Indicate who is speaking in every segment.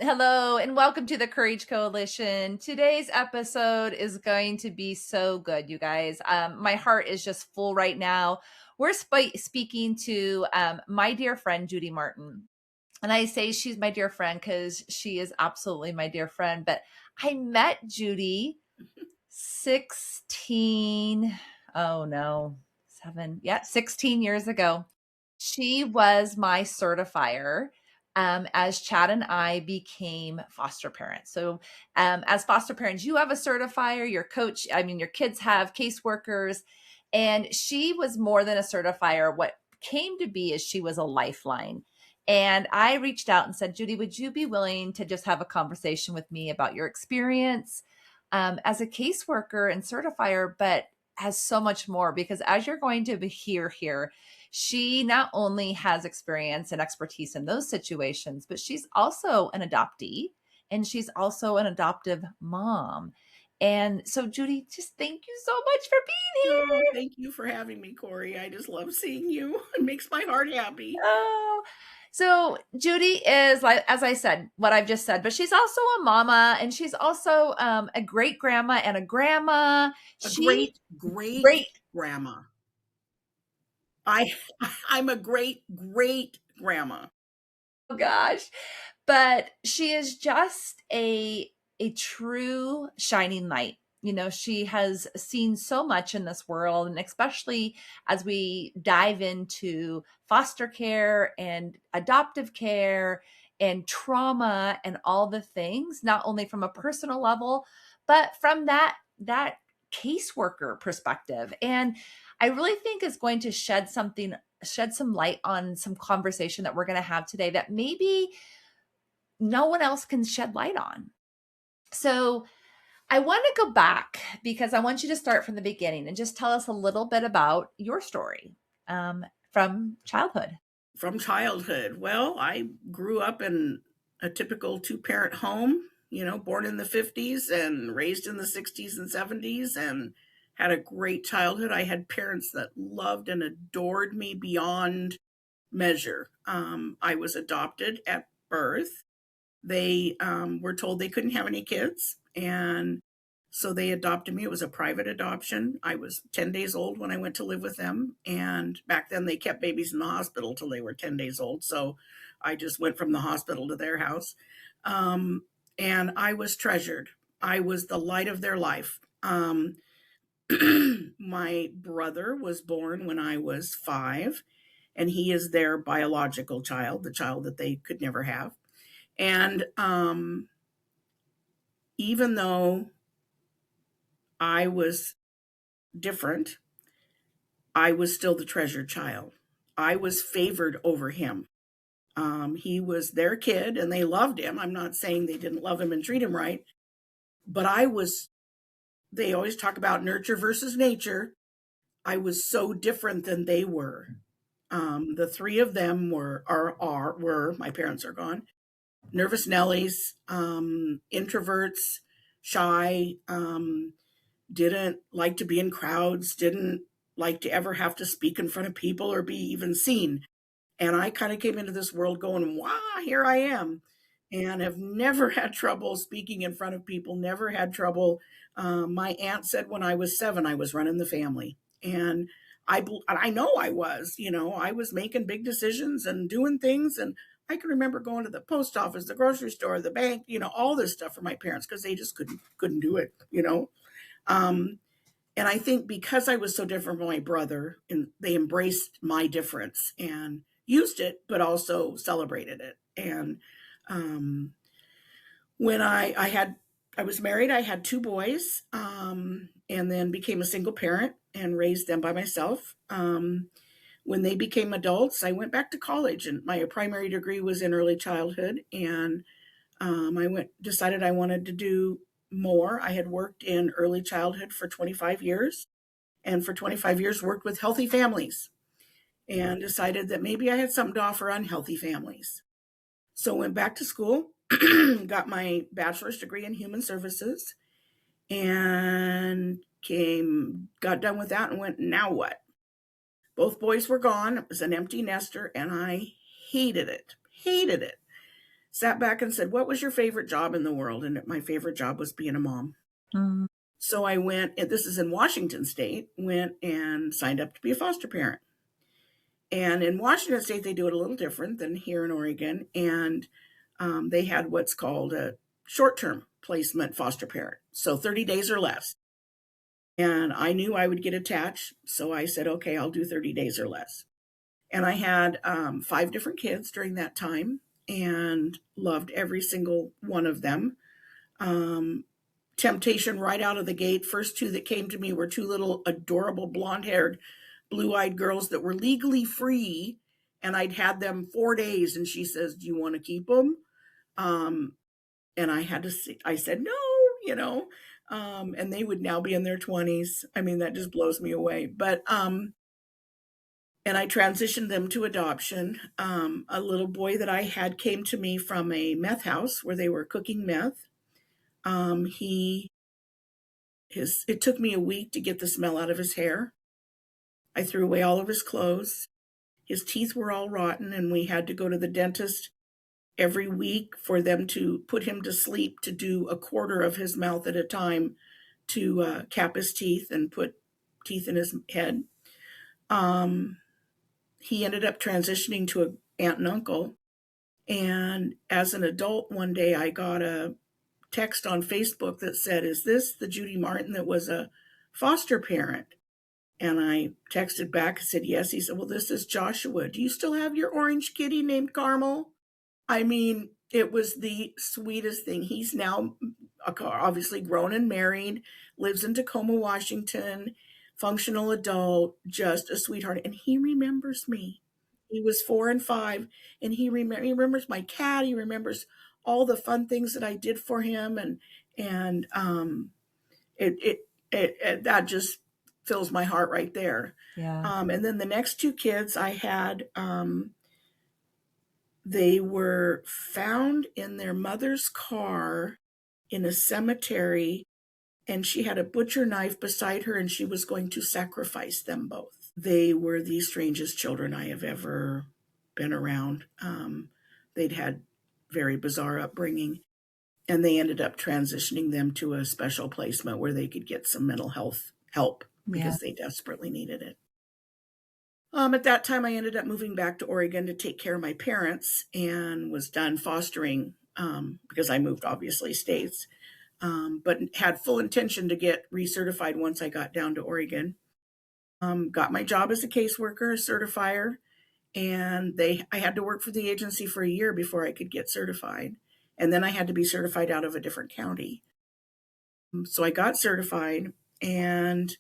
Speaker 1: Hello and welcome to the Courage Coalition. Today's episode is going to be so good, you guys. My heart is just full right now. We're speaking to my dear friend, Judy Martin. And I say she's my dear friend because she is absolutely my dear friend. But I met Judy 16, oh no, 16 years ago. She was my certifier as Chad and I became foster parents. So, as foster parents, you have a certifier, your coach, your kids have caseworkers, and she was more than a certifier. What came to be is she was a lifeline. And I reached out and said, Judy, would you be willing to just have a conversation with me about your experience as a caseworker and certifier, but as so much more? Because as you're going to hear here, she not only has experience and expertise in those situations, but she's also an adoptee and she's also an adoptive mom. And so, Judy, just thank you so much for being
Speaker 2: Oh,
Speaker 1: here.
Speaker 2: thank you for having me, Corey. I just love seeing you. It makes my heart happy.
Speaker 1: Oh, so Judy is, like, as I said, what I've just said, but she's also a mama and she's also a great grandma and a grandma.
Speaker 2: A
Speaker 1: She
Speaker 2: great, great
Speaker 1: great.
Speaker 2: grandma. I I'm a great, great grandma.
Speaker 1: Oh gosh. But she is just a true shining light. You know, she has seen so much in this world, and especially as we dive into foster care and adoptive care and trauma and all the things, not only from a personal level, but from that caseworker perspective. And I really think is going to shed some light on some conversation that we're going to have today that maybe no one else can shed light on. So I want to go back because I want you to start from the beginning and just tell us a little bit about your story from childhood.
Speaker 2: From childhood. Well, I grew up in a typical two-parent home, born in the 50s and raised in the 60s and 70s, and had a great childhood. I had parents that loved and adored me beyond measure. I was adopted at birth. They were told they couldn't have any kids, and so they adopted me. It was a private adoption. I was 10 days old when I went to live with them, and back then they kept babies in the hospital till they were 10 days old, so I just went from the hospital to their house. um, and I was treasured. I was the light of their life. My brother was born when I was 5, and he is their biological child, the child that they could never have. And even though I was different, I was still the treasured child. I was favored over him. He was their kid and they loved him. I'm not saying they didn't love him and treat him right, but they always talk about nurture versus nature. I was so different than they were. The three of them were, my parents are gone, nervous Nellies, introverts, shy, didn't like to be in crowds, didn't like to ever have to speak in front of people or be even seen. And I kind of came into this world going, wow, here I am. And have never had trouble speaking in front of people, never had trouble. My aunt said when I was 7, I was running the family. And I know I was making big decisions and doing things. And I can remember going to the post office, the grocery store, the bank, all this stuff for my parents because they just couldn't do it. Um, and I think because I was so different from my brother, and they embraced my difference and used it, but also celebrated it. And um, when I was married, I had 2 boys, and then became a single parent and raised them by myself. When they became adults, I went back to college, and my primary degree was in early childhood. And decided I wanted to do more. I had worked in early childhood for 25 years, and for 25 years worked with healthy families, and decided that maybe I had something to offer unhealthy families. So went back to school, got my bachelor's degree in human services, and got done with that and went, now what? Both boys were gone. It was an empty nester, and I hated it. Hated it. sat back and said, "What was your favorite job in the world?" And my favorite job was being a mom.
Speaker 1: Mm,
Speaker 2: So I went, and this is in Washington State, went and signed up to be a foster parent. And in Washington State, they do it a little different than here in Oregon. And they had what's called a short term placement foster parent. So 30 days or less. And I knew I would get attached. So I said, okay, I'll do 30 days or less. And I had 5 different kids during that time and loved every single one of them. Um, Temptation right out of the gate. First 2 that came to me were 2 little adorable blonde haired, blue eyed girls that were legally free. And I'd had them 4 days. And she says, "Do you want to keep them?" Um, and I had to see, I said, "No, you know." And they would now be in their 20s. I mean, that just blows me away. And I transitioned them to adoption. A little boy that I had came to me from a meth house where they were cooking meth. He his It took me a week to get the smell out of his hair. I threw away all of his clothes. His teeth were all rotten, and we had to go to the dentist every week for them to put him to sleep to do a quarter of his mouth at a time to cap his teeth and put teeth in his head. Um, he ended up transitioning to an aunt and uncle. And as an adult, one day I got a text on Facebook that said, "Is this the Judy Martin that was a foster parent?" And I texted back and said, "Yes." He said, "Well, this is Joshua. Do you still have your orange kitty named Carmel?" I mean, it was the sweetest thing. He's now obviously grown and married, lives in Tacoma, Washington, functional adult, just a sweetheart. And he remembers me. He was 4 and 5, and he remembers my cat. He remembers all the fun things that I did for him, and it, it that just fills my heart right there.
Speaker 1: yeah.
Speaker 2: And then the next 2 kids I had, they were found in their mother's car in a cemetery, and she had a butcher knife beside her, and she was going to sacrifice them both. They were the strangest children I have ever been around. They'd had very bizarre upbringing, and they ended up transitioning them to a special placement where they could get some mental health help
Speaker 1: Yeah.
Speaker 2: because they desperately needed it. At that time, I ended up moving back to Oregon to take care of my parents and was done fostering because I moved, obviously, states, but had full intention to get recertified once I got down to Oregon. Got my job as a caseworker, a certifier, and I had to work for the agency for a year before I could get certified. And then I had to be certified out of a different county. So I got certified, and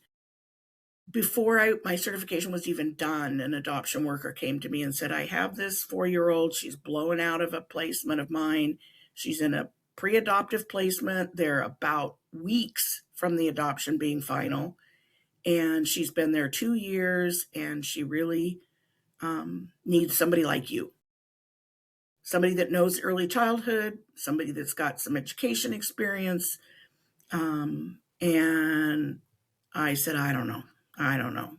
Speaker 2: before my certification was even done, an adoption worker came to me and said, "I have this 4-year-old. She's blowing out of a placement of mine. She's in a pre-adoptive placement. They're about weeks from the adoption being final. And she's been there 2 years, and she really needs somebody like you. Somebody that knows early childhood, somebody that's got some education experience." And I said, "I don't know. I don't know.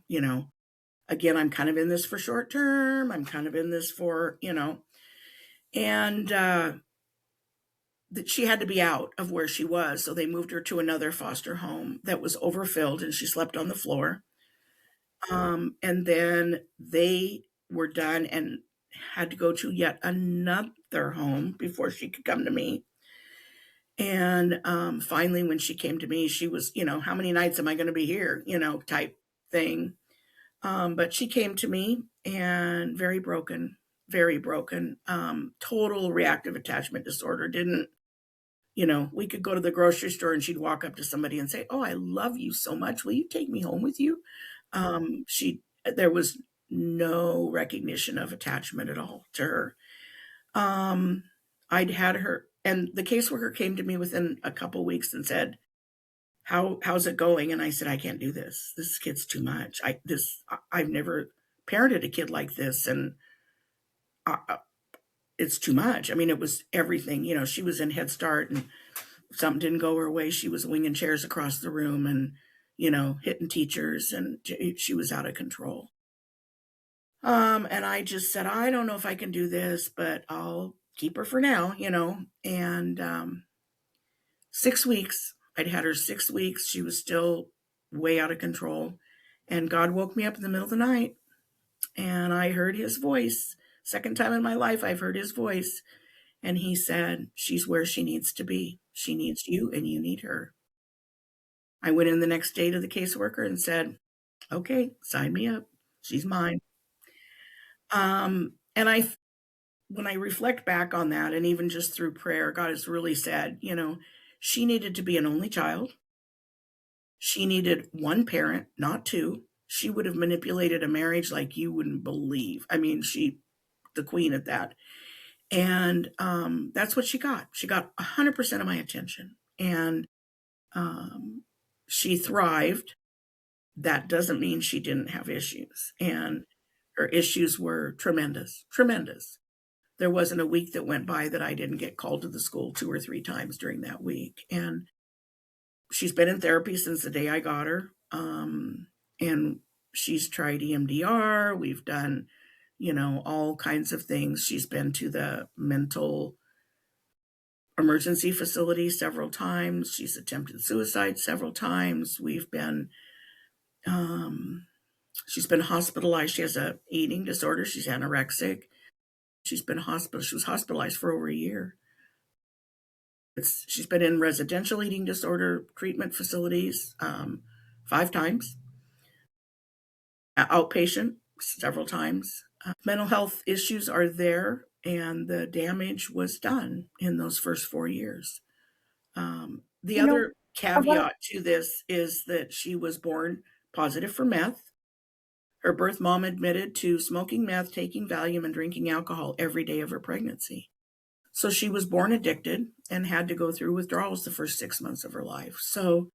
Speaker 2: Again, I'm kind of in this for short term. I'm kind of in this for, and that she had to be out of where she was. So they moved her to another foster home that was overfilled, and she slept on the floor. And then they were done and had to go to yet another home before she could come to me. And finally, when she came to me, she was, "How many nights am I going to be here?" Type thing. But she came to me and very broken, very broken. Total reactive attachment disorder. Didn't, we could go to the grocery store and she'd walk up to somebody and say, "Oh, I love you so much. Will you take me home with you?" There was no recognition of attachment at all to her. Um, I'd had her, and the caseworker came to me within a couple weeks and said, how's it going?" And I said, "I can't do this. This kid's too much. I've never parented a kid like this, and it's too much." I mean, it was everything. She was in Head Start, and something didn't go her way. She was winging chairs across the room, and hitting teachers, and she was out of control. And I just said, "I don't know if I can do this, but I'll keep her for now, and 6 weeks. I'd had her 6 weeks. She was still way out of control. And God woke me up in the middle of the night and I heard his voice. Second time in my life, I've heard his voice. And he said, she's where she needs to be. She needs you and you need her. I went in the next day to the caseworker and said, okay, sign me up. She's mine. And when I reflect back on that, and even just through prayer, God has really said, she needed to be an only child. She needed one parent, not two. She would have manipulated a marriage like you wouldn't believe. I mean, the queen at that. And that's what she got. She got 100% of my attention. And she thrived. That doesn't mean she didn't have issues. And her issues were tremendous, tremendous. There wasn't a week that went by that I didn't get called to the school 2 or 3 times during that week. And she's been in therapy since the day I got her. And she's tried EMDR. We've done, all kinds of things. She's been to the mental emergency facility several times. She's attempted suicide several times. She's been hospitalized. She has a eating disorder. She's anorexic. She was hospitalized for over a year. She's been in residential eating disorder treatment facilities 5 times, outpatient several times. Mental health issues are there, and the damage was done in those first 4 years. The
Speaker 1: You know,
Speaker 2: other
Speaker 1: I want
Speaker 2: caveat to this is that she was born positive for meth. Her birth mom admitted to smoking meth, taking Valium, and drinking alcohol every day of her pregnancy. So she was born addicted and had to go through withdrawals the first 6 months of her life. So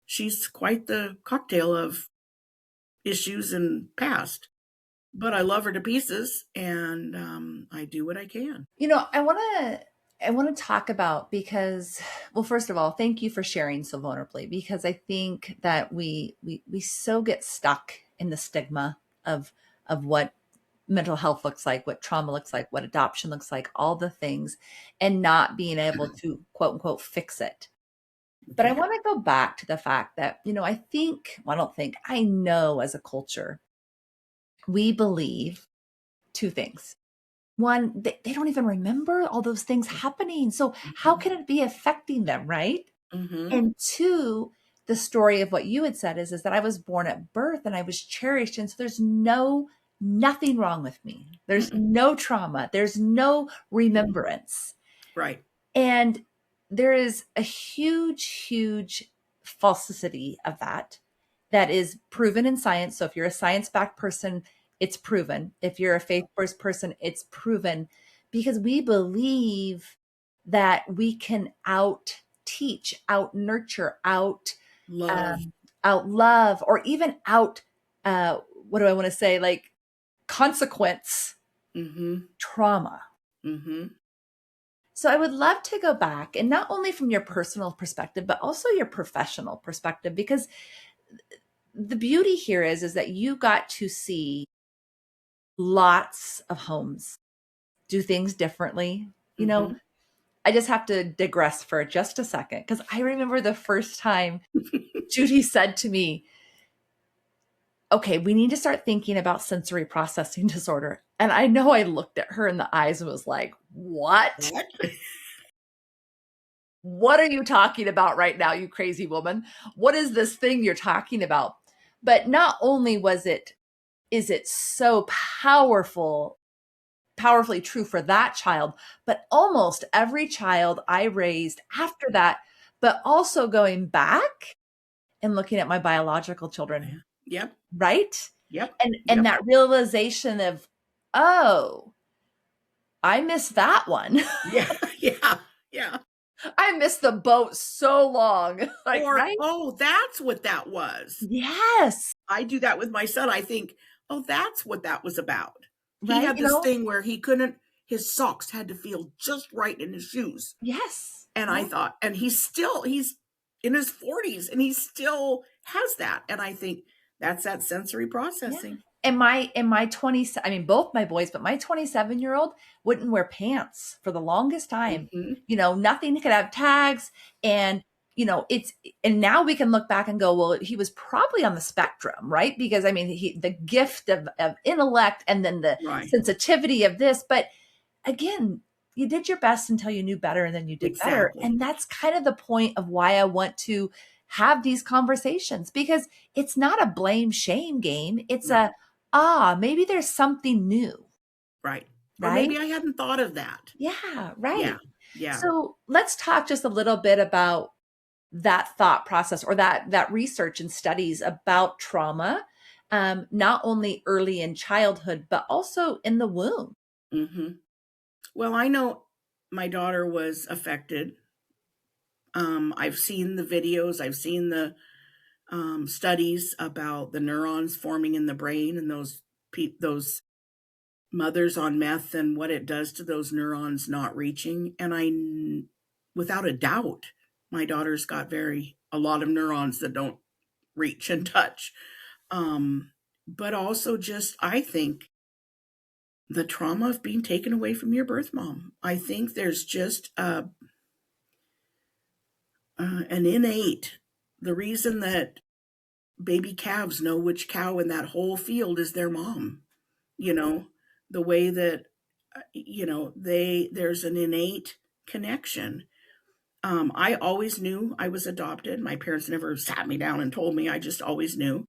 Speaker 2: she's quite the cocktail of issues and past. But I love her to pieces, and I do what I can.
Speaker 1: I want to talk about, because, well, first of all, thank you for sharing so vulnerably, because I think that we so get stuck in the stigma of what mental health looks like, what trauma looks like, what adoption looks like, all the things, and not being able to quote unquote fix it. But I
Speaker 2: Okay.
Speaker 1: want to go back to the fact that, I don't think, I know as a culture, we believe 2 things. One, they don't even remember all those things happening. So how
Speaker 2: Mhm.
Speaker 1: can it be affecting them, right?
Speaker 2: Mhm.
Speaker 1: And 2, the story of what you had said is that I was born at birth and I was cherished. And so there's nothing wrong with me. There's
Speaker 2: Mm-mm.
Speaker 1: no trauma. There's no
Speaker 2: Mm-mm.
Speaker 1: remembrance.
Speaker 2: Right.
Speaker 1: And there is a huge falsity of that is proven in science. So if you're a science-backed person, it's proven. If you're a faith-based person, it's proven, because we believe that we can out teach, out nurture,
Speaker 2: Love.
Speaker 1: um, out love, or even out, what do I want to say? Like consequence
Speaker 2: Mhm.
Speaker 1: trauma.
Speaker 2: Mhm.
Speaker 1: So I would love to go back, and not only from your personal perspective, but also your professional perspective, because the beauty here is that you got to see lots of homes do things differently.
Speaker 2: Mhm.
Speaker 1: I just have to digress for just a second, because I remember the first time Judy said to me, okay, we need to start thinking about sensory processing disorder. And I know I looked at her in the eyes and was like, what?
Speaker 2: What?
Speaker 1: What are you talking about right now, you crazy woman? What is this thing you're talking about? But not only is it so powerfully true for that child, but almost every child I raised after that, but also going back and looking at my biological
Speaker 2: Yeah.
Speaker 1: children,
Speaker 2: Yep.
Speaker 1: right?
Speaker 2: Yep.
Speaker 1: And
Speaker 2: Yep.
Speaker 1: that realization of, oh, I missed that one.
Speaker 2: Yeah. Yeah. Yeah.
Speaker 1: I missed the boat so long. Like,
Speaker 2: Or,
Speaker 1: right?
Speaker 2: "Oh, that's what that was."
Speaker 1: Yes.
Speaker 2: I do that with my son. I think, "Oh, that's what that was about." He
Speaker 1: Right?
Speaker 2: had this thing where his socks had to feel just right in his shoes.
Speaker 1: Yes.
Speaker 2: And I
Speaker 1: Yeah.
Speaker 2: thought, and he's in his 40s and he still has that. And I think that's that sensory
Speaker 1: Yeah.
Speaker 2: processing.
Speaker 1: And my 20, I mean, both my boys, but my 27-year-old wouldn't wear pants for the longest time.
Speaker 2: Mm-hmm.
Speaker 1: Nothing could have tags. And, and now we can look back and go, well, he was probably on the spectrum, right? Because I mean, the gift of intellect and then the
Speaker 2: Right.
Speaker 1: sensitivity of this. But again, you did your best until you knew better and then you did better.
Speaker 2: Exactly.
Speaker 1: And that's kind of the point of why I want to have these conversations, because it's not a blame shame game. It's
Speaker 2: No.
Speaker 1: maybe there's something new,
Speaker 2: Right. Or
Speaker 1: right?
Speaker 2: maybe I hadn't thought of that.
Speaker 1: Yeah,
Speaker 2: Yeah.
Speaker 1: right.
Speaker 2: Yeah.
Speaker 1: So let's talk just a little bit about that thought process, or that research and studies about trauma, not only early in childhood, but also in the womb.
Speaker 2: Mm-hmm. Well, I know my daughter was affected. I've seen the videos, I've seen the studies about the neurons forming in the brain and those mothers on meth and what it does to those neurons not reaching. And without a doubt, my daughter's got a lot of neurons that don't reach and touch. But also just, I think, the trauma of being taken away from your birth mom. I think there's just an innate, the reason that baby calves know which cow in that whole field is their mom, you know, the way that, there's an innate connection. I always knew I was adopted. My parents never sat me down and told me. I just always knew.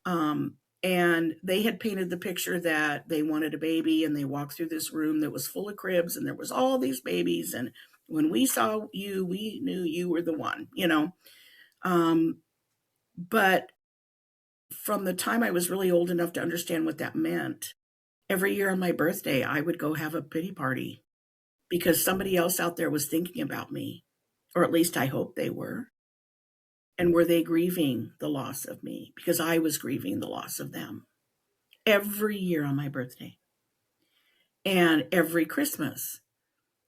Speaker 2: Um, and they had painted the picture that they wanted a baby, and they walked through this room that was full of cribs, and there was all these babies. And when we saw you, we knew you were the one. Um, but from the time I was really old enough to understand what that meant, every year on my birthday, I would go have a pity party because somebody else out there was thinking about me, or at least I hoped they were. And were they grieving the loss of me? Because I was grieving the loss of them every year on my birthday and every Christmas.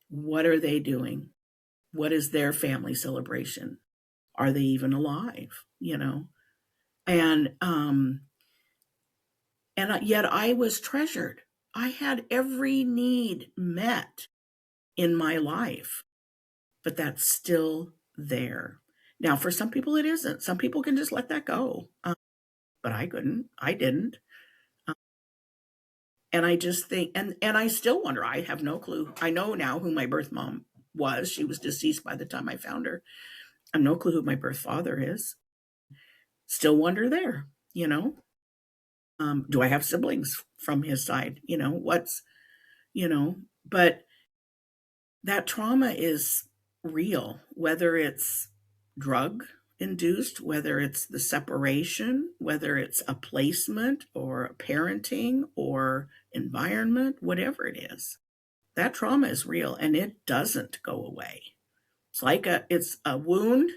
Speaker 2: What are they doing? What is their family celebration? Are they even alive? And yet I was treasured. I had every need met in my life, but that's still there. Now, for some people, it isn't. Some people can just let that go, but I couldn't. I didn't. And I just think, and I still wonder. I have no clue. I know now who my birth mom was. She was deceased by the time I found her. I have no clue who my birth father is. Still wonder there. Do I have siblings from his side? But that trauma is real, whether it's drug induced, whether it's the separation, whether it's a placement or parenting or environment, whatever it is. That trauma is real and it doesn't go away. It's a wound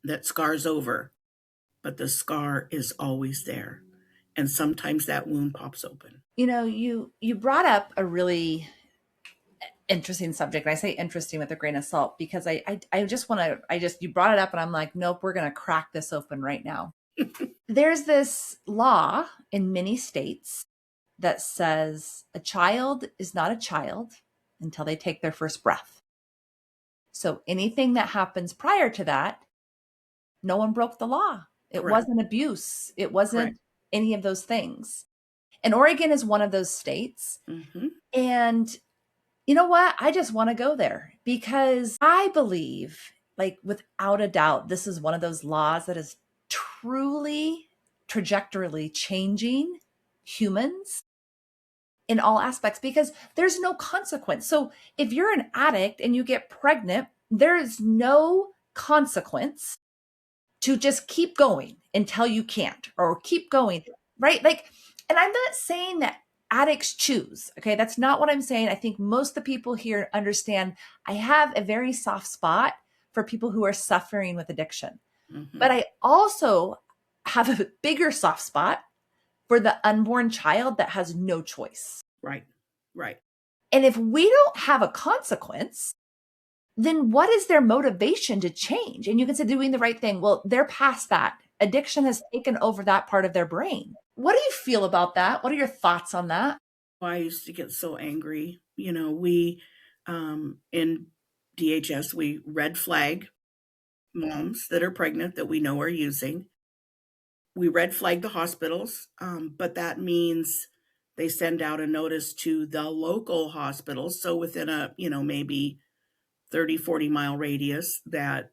Speaker 2: that scars over, but the scar is always there. And sometimes that wound pops open.
Speaker 1: You brought up a really interesting subject. And I say interesting with a grain of salt because I just want to, you brought it up and I'm like, nope, we're going to crack this open right now. There's this law in many states that says a child is not a child until they take their first breath. So anything that happens prior to that, no one broke the law. It
Speaker 2: Correct.
Speaker 1: wasn't abuse. It wasn't
Speaker 2: Correct.
Speaker 1: any of those things. And Oregon is one of those states.
Speaker 2: Mm-hmm.
Speaker 1: And you know what? I just want to go there because I believe, like, without a doubt, this is one of those laws that is truly trajectorily changing humans in all aspects because there's no consequence. So if you're an addict and you get pregnant, there is no consequence to just keep going until you can't, or keep going, right? Like, and I'm not saying that addicts choose. Okay. That's not what I'm saying. I think most of the people here understand I have a very soft spot for people who are suffering with addiction.
Speaker 2: Mm-hmm.
Speaker 1: But I also have a bigger soft spot for the unborn child that has no choice.
Speaker 2: Right. Right.
Speaker 1: And if we don't have a consequence, then what is their motivation to change? And you can say doing the right thing. Well, they're past that. Addiction has taken over that part of their brain. What do you feel about that? What are your thoughts on that?
Speaker 2: I used to get so angry. We in DHS, we red flag moms that are pregnant that we know are using. We red flag the hospitals, but that means they send out a notice to the local hospitals. So within a, maybe 30, 40-mile radius that,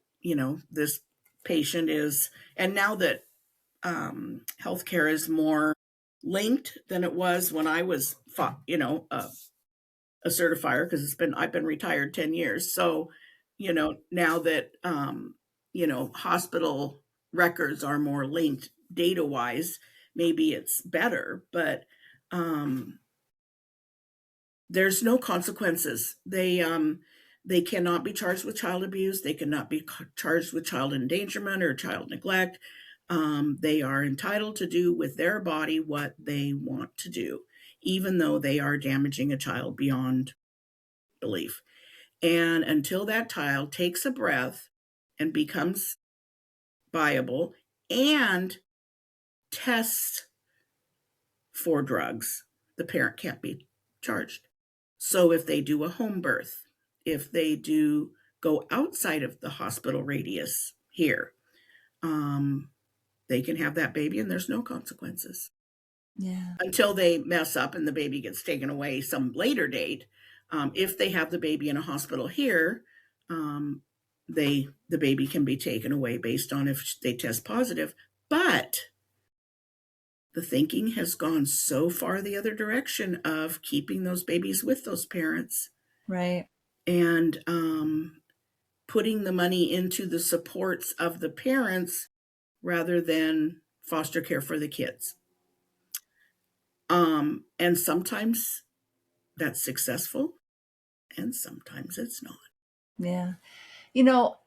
Speaker 2: this patient is, and now that healthcare is more linked than it was when I was, a certifier, because I've been retired 10 years. So, now that, hospital records are more linked data wise, maybe it's better, but, there's no consequences. They cannot be charged with child abuse. They cannot be charged with child endangerment or child neglect. They are entitled to do with their body what they want to do, even though they are damaging a child beyond belief. And until that child takes a breath and becomes viable and tests for drugs, the parent can't be charged. So if they do a home birth, if they do go outside of the hospital radius here, they can have that baby and there's no consequences
Speaker 1: Yeah.
Speaker 2: until they mess up and the baby gets taken away some later date. If they have the baby in a hospital here, the baby can be taken away based on if they test positive. But the thinking has gone so far the other direction of keeping those babies with those parents
Speaker 1: Right.
Speaker 2: and putting the money into the supports of the parents rather than foster care for the kids. And sometimes that's successful and sometimes it's not.
Speaker 1: Yeah. You know,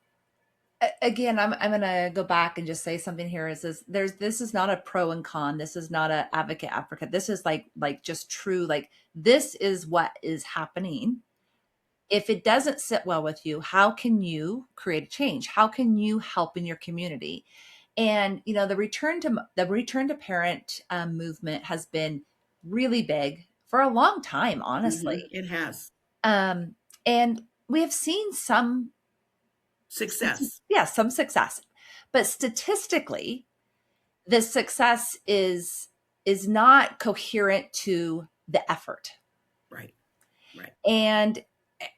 Speaker 1: again, I'm going to go back and just say something here is this is not a pro and con. This is not a advocate advocate. This is like just true. Like this is what is happening. If it doesn't sit well with you, how can you create a change? How can you help in your community? And the return to parent movement has been really big for a long time, honestly.
Speaker 2: It has
Speaker 1: Um, and we have seen
Speaker 2: success.
Speaker 1: yeah, some success, but statistically, the success is not coherent to the effort.
Speaker 2: Right, right.
Speaker 1: And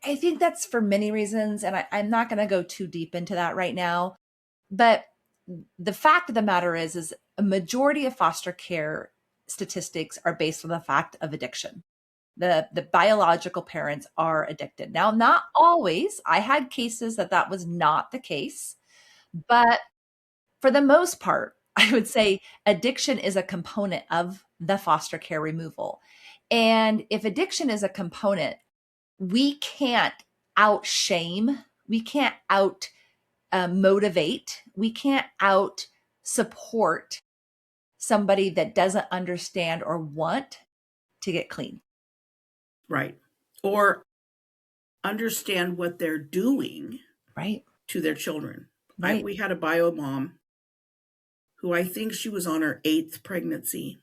Speaker 1: I think that's for many reasons. And I'm not going to go too deep into that right now. But the fact of the matter is a majority of foster care statistics are based on the fact of addiction. The biological parents are addicted. Now, not always. I had cases that was not the case, but for the most part, I would say addiction is a component of the foster care removal. And if addiction is a component, we can't out shame, we can't out motivate, we can't out support somebody that doesn't understand or want to get clean.
Speaker 2: Right. Or understand what they're doing
Speaker 1: Right.
Speaker 2: to their children.
Speaker 1: Right.
Speaker 2: We had a bio mom who I think she was on her 8th pregnancy.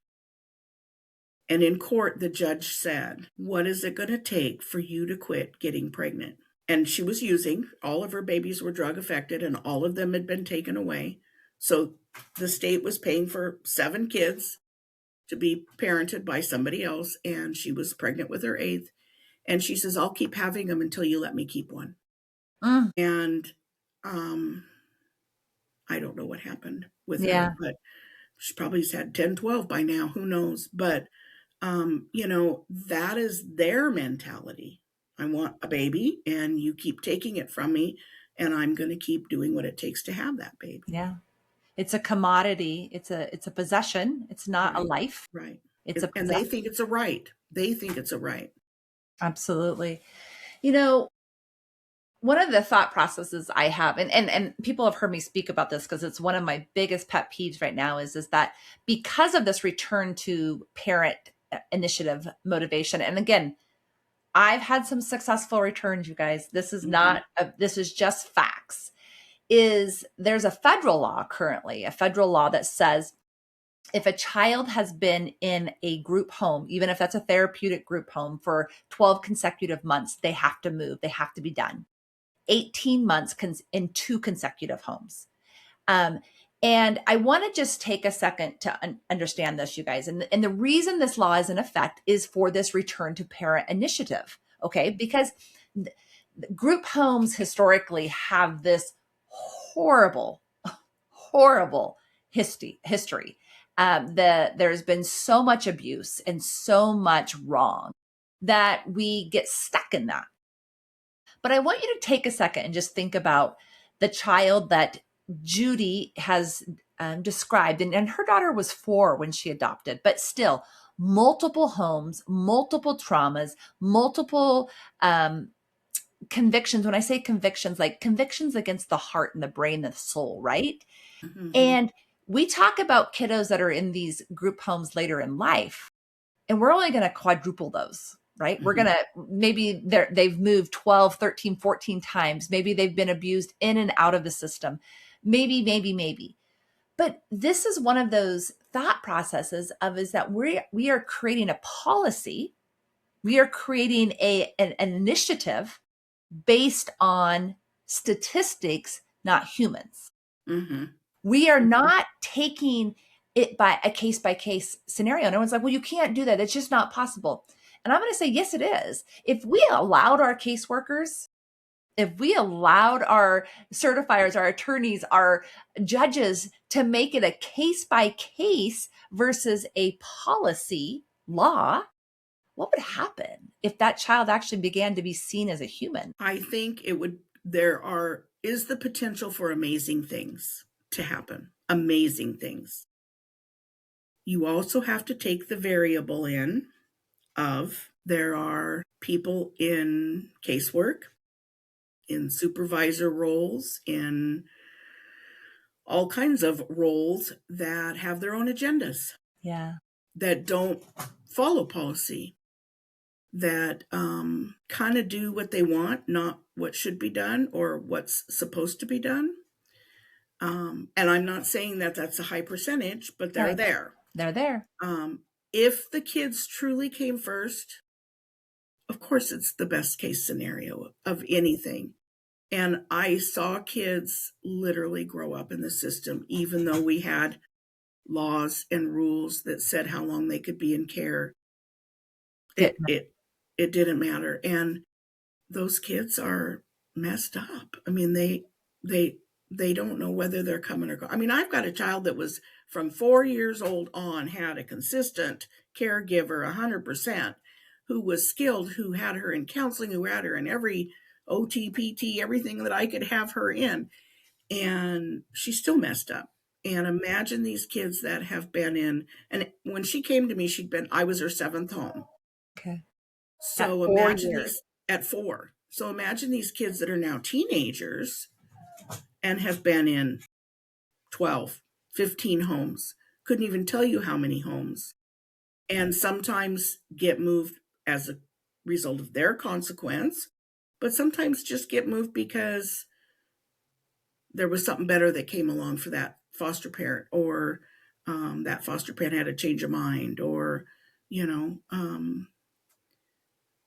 Speaker 2: And in court, the judge said, "What is it going to take for you to quit getting pregnant?" And she was using, all of her babies were drug affected and all of them had been taken away. So the state was paying for 7 kids to be parented by somebody else. And she was pregnant with her 8th. And she says, "I'll keep having them until you let me keep one."
Speaker 1: Mm,
Speaker 2: And I don't know what happened with her,
Speaker 1: yeah.
Speaker 2: but she probably has had 10, 12 by now. Who knows? But, that is their mentality. I want a baby and you keep taking it from me and I'm going to keep doing what it takes to have that baby.
Speaker 1: Yeah. It's a commodity. It's a possession. It's not a
Speaker 2: Right.
Speaker 1: life.
Speaker 2: Right.
Speaker 1: It's a
Speaker 2: And they
Speaker 1: possession.
Speaker 2: think it's a right. They think it's a right.
Speaker 1: Absolutely. You know, one of the thought processes I have, and people have heard me speak about this because it's one of my biggest pet peeves right now, is that because of this return to parent initiative motivation, and again, I've had some successful returns, you guys. This is
Speaker 2: Mm-hmm.
Speaker 1: not this is just facts. Is there's a federal law currently, a federal law that says if a child has been in a group home, even if that's a therapeutic group home for 12 consecutive months, they have to move, they have to be done. 18 months in two consecutive homes. Um, and I want to just take a second to understand this, you guys. And the reason this law is in effect is for this return to parent initiative. Okay. Because group homes historically have this horrible, horrible history. There's been so much abuse and so much wrong that we get stuck in that. But I want you to take a second and just think about the child that Judy has described. And her daughter was 4 when she adopted, but still, multiple homes, multiple traumas, multiple convictions. When I say convictions, like convictions against the heart and the brain and the soul, right?
Speaker 2: Mm-hmm.
Speaker 1: And we talk about kiddos that are in these group homes later in life, and we're only going to quadruple those, right? We're
Speaker 2: Mm-hmm.
Speaker 1: going to, maybe they've moved 12, 13, 14 times. Maybe they've been abused in and out of the system. Maybe. But this is one of those thought processes of is that we are creating a policy. We are creating an initiative based on statistics, not humans.
Speaker 2: Mm-hmm.
Speaker 1: We are not taking it by case scenario. And everyone's like, well, you can't do that. It's just not possible. And I'm going to say, yes, it is. If we allowed our caseworkers, if we allowed our certifiers, our attorneys, our judges to make it a case by case versus a policy law, what would happen if that child actually began to be seen as a human?
Speaker 2: I think is the potential for amazing things to happen. Amazing things. You also have to take the variable in of there are people in casework, in supervisor roles, in all kinds of roles that have their own agendas,
Speaker 1: Yeah.
Speaker 2: that don't follow policy, that kind of do what they want, not what should be done or what's supposed to be done. And I'm not saying that that's a high percentage, but they're
Speaker 1: Right.
Speaker 2: there.
Speaker 1: They're there.
Speaker 2: If the kids truly came first, of course, it's the best case scenario of anything. And I saw kids literally grow up in the system, even though we had laws and rules that said how long they could be in care.
Speaker 1: Didn't.
Speaker 2: It didn't matter. And those kids are messed up. I mean, they don't know whether they're coming or going. I mean, I've got a child that was from 4 years old on, had a consistent caregiver 100%, who was skilled, who had her in counseling, who had her in every OT, everything that I could have her in. And she's still messed up. And imagine these kids that have been in, and when she came to me, I was her 7th home.
Speaker 1: Okay. At
Speaker 2: So
Speaker 1: 4
Speaker 2: imagine
Speaker 1: years.
Speaker 2: these at 4. So imagine these kids that are now teenagers and have been in 12, 15 homes. Couldn't even tell you how many homes. And sometimes get moved as a result of their consequence, but sometimes just get moved because there was something better that came along for that foster parent, or that foster parent had a change of mind, or, you know,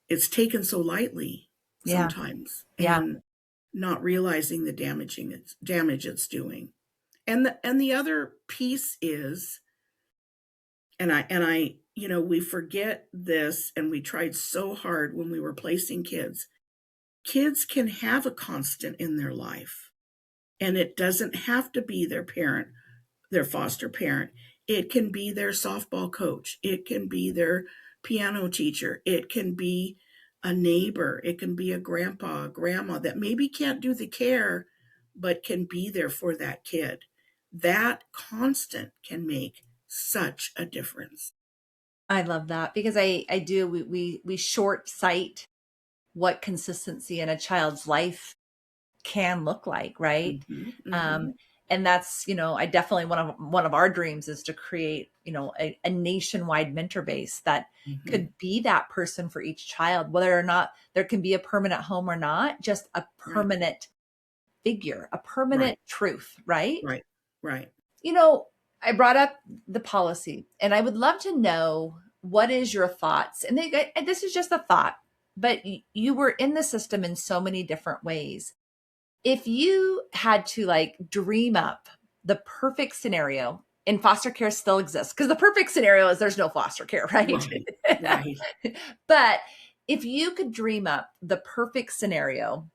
Speaker 2: it's taken so lightly
Speaker 1: Yeah.
Speaker 2: sometimes,
Speaker 1: Yeah.
Speaker 2: and not realizing the damage it's doing. And the other piece is, and I, we forget this, and we tried so hard when we were placing kids. Kids can have a constant in their life, and it doesn't have to be their parent, their foster parent. It can be their softball coach. It can be their piano teacher. It can be a neighbor. It can be a grandpa, a grandma that maybe can't do the care, but can be there for that kid. That constant can make such a difference.
Speaker 1: I love that because I do, we short sight what consistency in a child's life can look like, right?
Speaker 2: Mm-hmm,
Speaker 1: Um,
Speaker 2: mm-hmm,
Speaker 1: and that's, I definitely, one of our dreams is to create, a nationwide mentor base that
Speaker 2: mm-hmm.
Speaker 1: could be that person for each child, whether or not there can be a permanent home or not, just a
Speaker 2: Right,
Speaker 1: permanent figure, a
Speaker 2: right,
Speaker 1: permanent truth, right?
Speaker 2: right, right.
Speaker 1: You know, I brought up the policy, and I would love to know what is your thoughts. And this is just a thought, but you were in the system in so many different ways. If you had to like dream up the perfect scenario, and foster care still exists, because the perfect scenario is there's no foster care, right?
Speaker 2: Right. Right.
Speaker 1: But if you could dream up the perfect scenario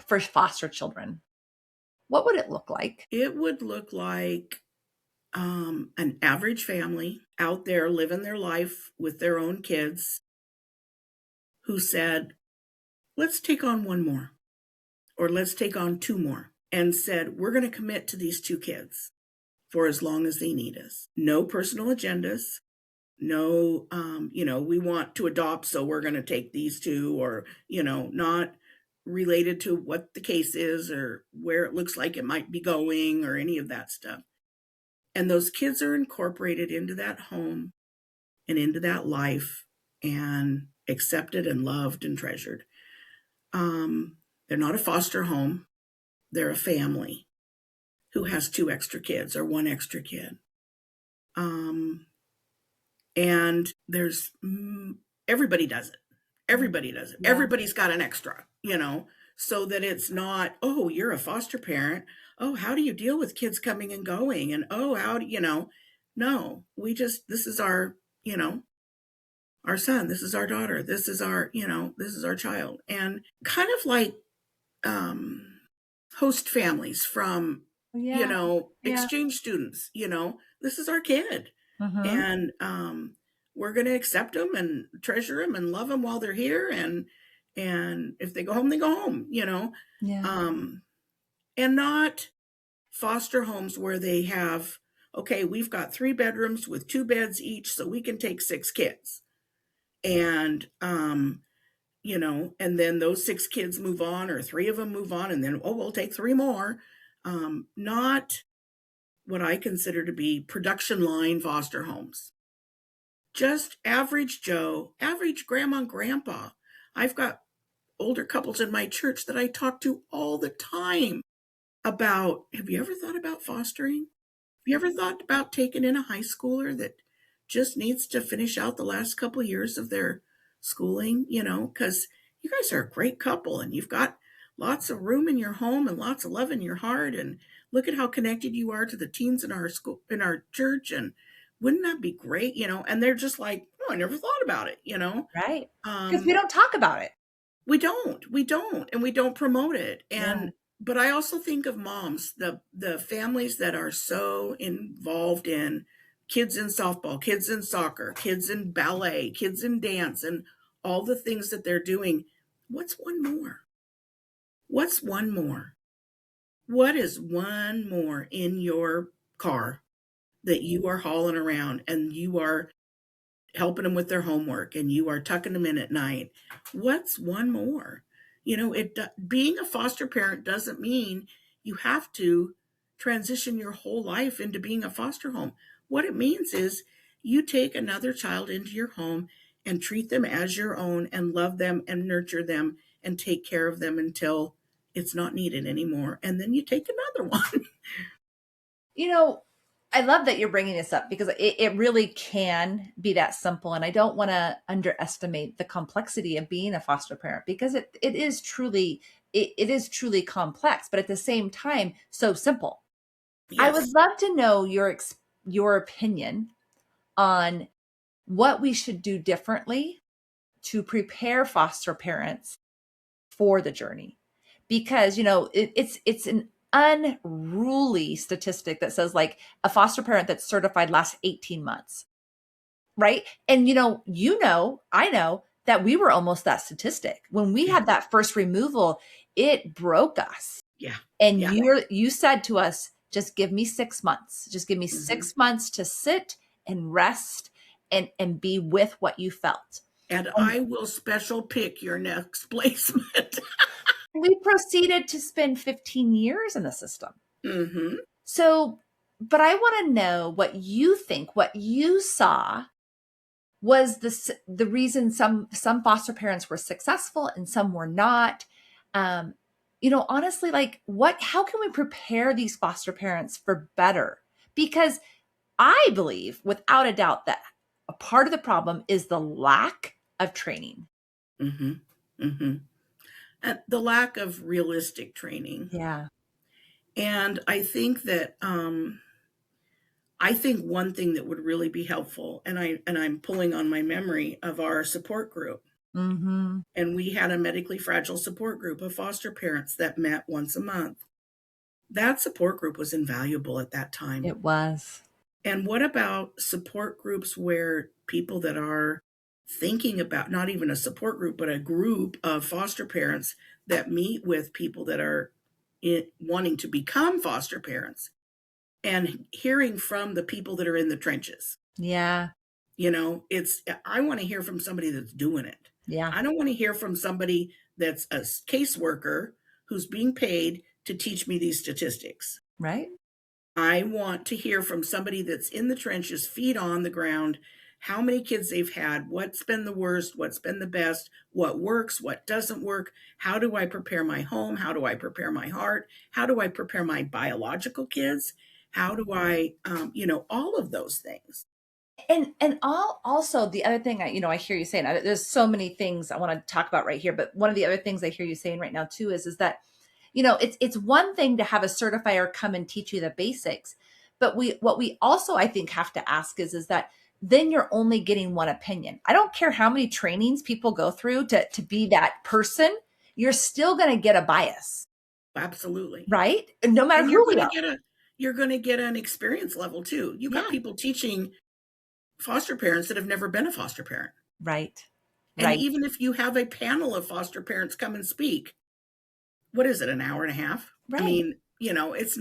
Speaker 1: for foster children, what would it look like?
Speaker 2: It would look like an average family out there living their life with their own kids who said, let's take on one more, or let's take on two more, and said, we're going to commit to these two kids for as long as they need us. No personal agendas. No, we want to adopt, so we're going to take these two, or, not related to what the case is or where it looks like it might be going or any of that stuff. And those kids are incorporated into that home and into that life and accepted and loved and treasured. They're not a foster home. They're a family who has two extra kids or one extra kid. And there's everybody does it. Everybody does it.
Speaker 1: Yeah.
Speaker 2: Everybody's got an extra, so that it's not, oh, you're a foster parent. Oh, how do you deal with kids coming and going? And oh, how do no, this is our, our son, this is our daughter, this is our, this is our child. And kind of like host families from,
Speaker 1: Yeah.
Speaker 2: exchange students, this is our kid.
Speaker 1: Mm-hmm.
Speaker 2: And we're going to accept them and treasure them and love them while they're here. And if they go home, they go home,
Speaker 1: Yeah.
Speaker 2: And not foster homes where they have, okay, we've got 3 bedrooms with 2 beds each, so we can take 6 kids. And, and then those 6 kids move on, or 3 of them move on, and then, oh, we'll take 3 more. Not what I consider to be production line foster homes. Just average Joe, average grandma and grandpa. I've got older couples in my church that I talk to all the time about, have you ever thought about fostering? Have you ever thought about taking in a high schooler that just needs to finish out the last couple of years of their schooling? Because you guys are a great couple and you've got lots of room in your home and lots of love in your heart. And look at how connected you are to the teens in our school, in our church. And wouldn't that be great? And they're just like, oh, I never thought about it,
Speaker 1: Right. Because we don't talk about it.
Speaker 2: We don't, and we don't promote it.
Speaker 1: Yeah.
Speaker 2: But I also think of moms, the families that are so involved in kids in softball, kids in soccer, kids in ballet, kids in dance, and all the things that they're doing. What's one more? What's one more? What is one more in your car that you are hauling around and you are helping them with their homework and you are tucking them in at night? What's one more? Being a foster parent doesn't mean you have to transition your whole life into being a foster home. What it means is you take another child into your home and treat them as your own and love them and nurture them and take care of them until it's not needed anymore. And then you take another one.
Speaker 1: I love that you're bringing this up because it really can be that simple. And I don't want to underestimate the complexity of being a foster parent, because it is truly, it is truly complex, but at the same time, so simple. I would
Speaker 2: Yes.
Speaker 1: love to know your opinion on what we should do differently to prepare foster parents for the journey. Because, it's an unruly statistic that says like a foster parent that's certified lasts 18 months. Right. And I know that we were almost that statistic. When we
Speaker 2: Yeah.
Speaker 1: had that first removal, it broke us.
Speaker 2: Yeah.
Speaker 1: And
Speaker 2: Yeah.
Speaker 1: you said to us, just give me 6 months. Just give me
Speaker 2: Mhm.
Speaker 1: 6 months to sit and rest and be with what you felt.
Speaker 2: And
Speaker 1: And
Speaker 2: I will special pick your next placement.
Speaker 1: we proceeded to spend 15 years in the system.
Speaker 2: Mm-hmm.
Speaker 1: So, but I want to know what you think, what you saw was the reason some foster parents were successful and some were not. Honestly, like how can we prepare these foster parents for better? Because I believe without a doubt that a part of the problem is the lack of training.
Speaker 2: Mm-hmm. Mm-hmm. And the lack of realistic training.
Speaker 1: Yeah.
Speaker 2: And I think one thing that would really be helpful, and I'm pulling on my memory of our support group.
Speaker 1: Mm-hmm.
Speaker 2: And we had a medically fragile support group of foster parents that met once a month. That support group was invaluable at that time.
Speaker 1: It was.
Speaker 2: And what about support groups where people that are thinking about, not even a support group, but a group of foster parents that meet with people that are wanting to become foster parents, and hearing from the people that are in the trenches?
Speaker 1: Yeah.
Speaker 2: I want to hear from somebody that's doing it.
Speaker 1: Yeah.
Speaker 2: I don't want to hear from somebody that's a caseworker who's being paid to teach me these statistics.
Speaker 1: Right.
Speaker 2: I want to hear from somebody that's in the trenches, feet on the ground, how many kids they've had, what's been the worst, what's been the best, what works, what doesn't work, how do I prepare my home, how do I prepare my heart, how do I prepare my biological kids, how do I, all of those things.
Speaker 1: And also the other thing I hear you saying, there's so many things I want to talk about right here, but one of the other things I hear you saying right now too is that, it's one thing to have a certifier come and teach you the basics, but what we also, I think, have to ask is that then you're only getting one opinion. I don't care how many trainings people go through to be that person, you're still going to get a bias,
Speaker 2: Absolutely.
Speaker 1: right? No matter
Speaker 2: And you're
Speaker 1: who
Speaker 2: going
Speaker 1: we
Speaker 2: to
Speaker 1: are.
Speaker 2: get an experience level too. You got
Speaker 1: Yeah.
Speaker 2: people teaching foster parents that have never been a foster parent.
Speaker 1: Right.
Speaker 2: And
Speaker 1: Right.
Speaker 2: even if you have a panel of foster parents come and speak, what is it, an hour and a half? I
Speaker 1: Right.
Speaker 2: mean, it's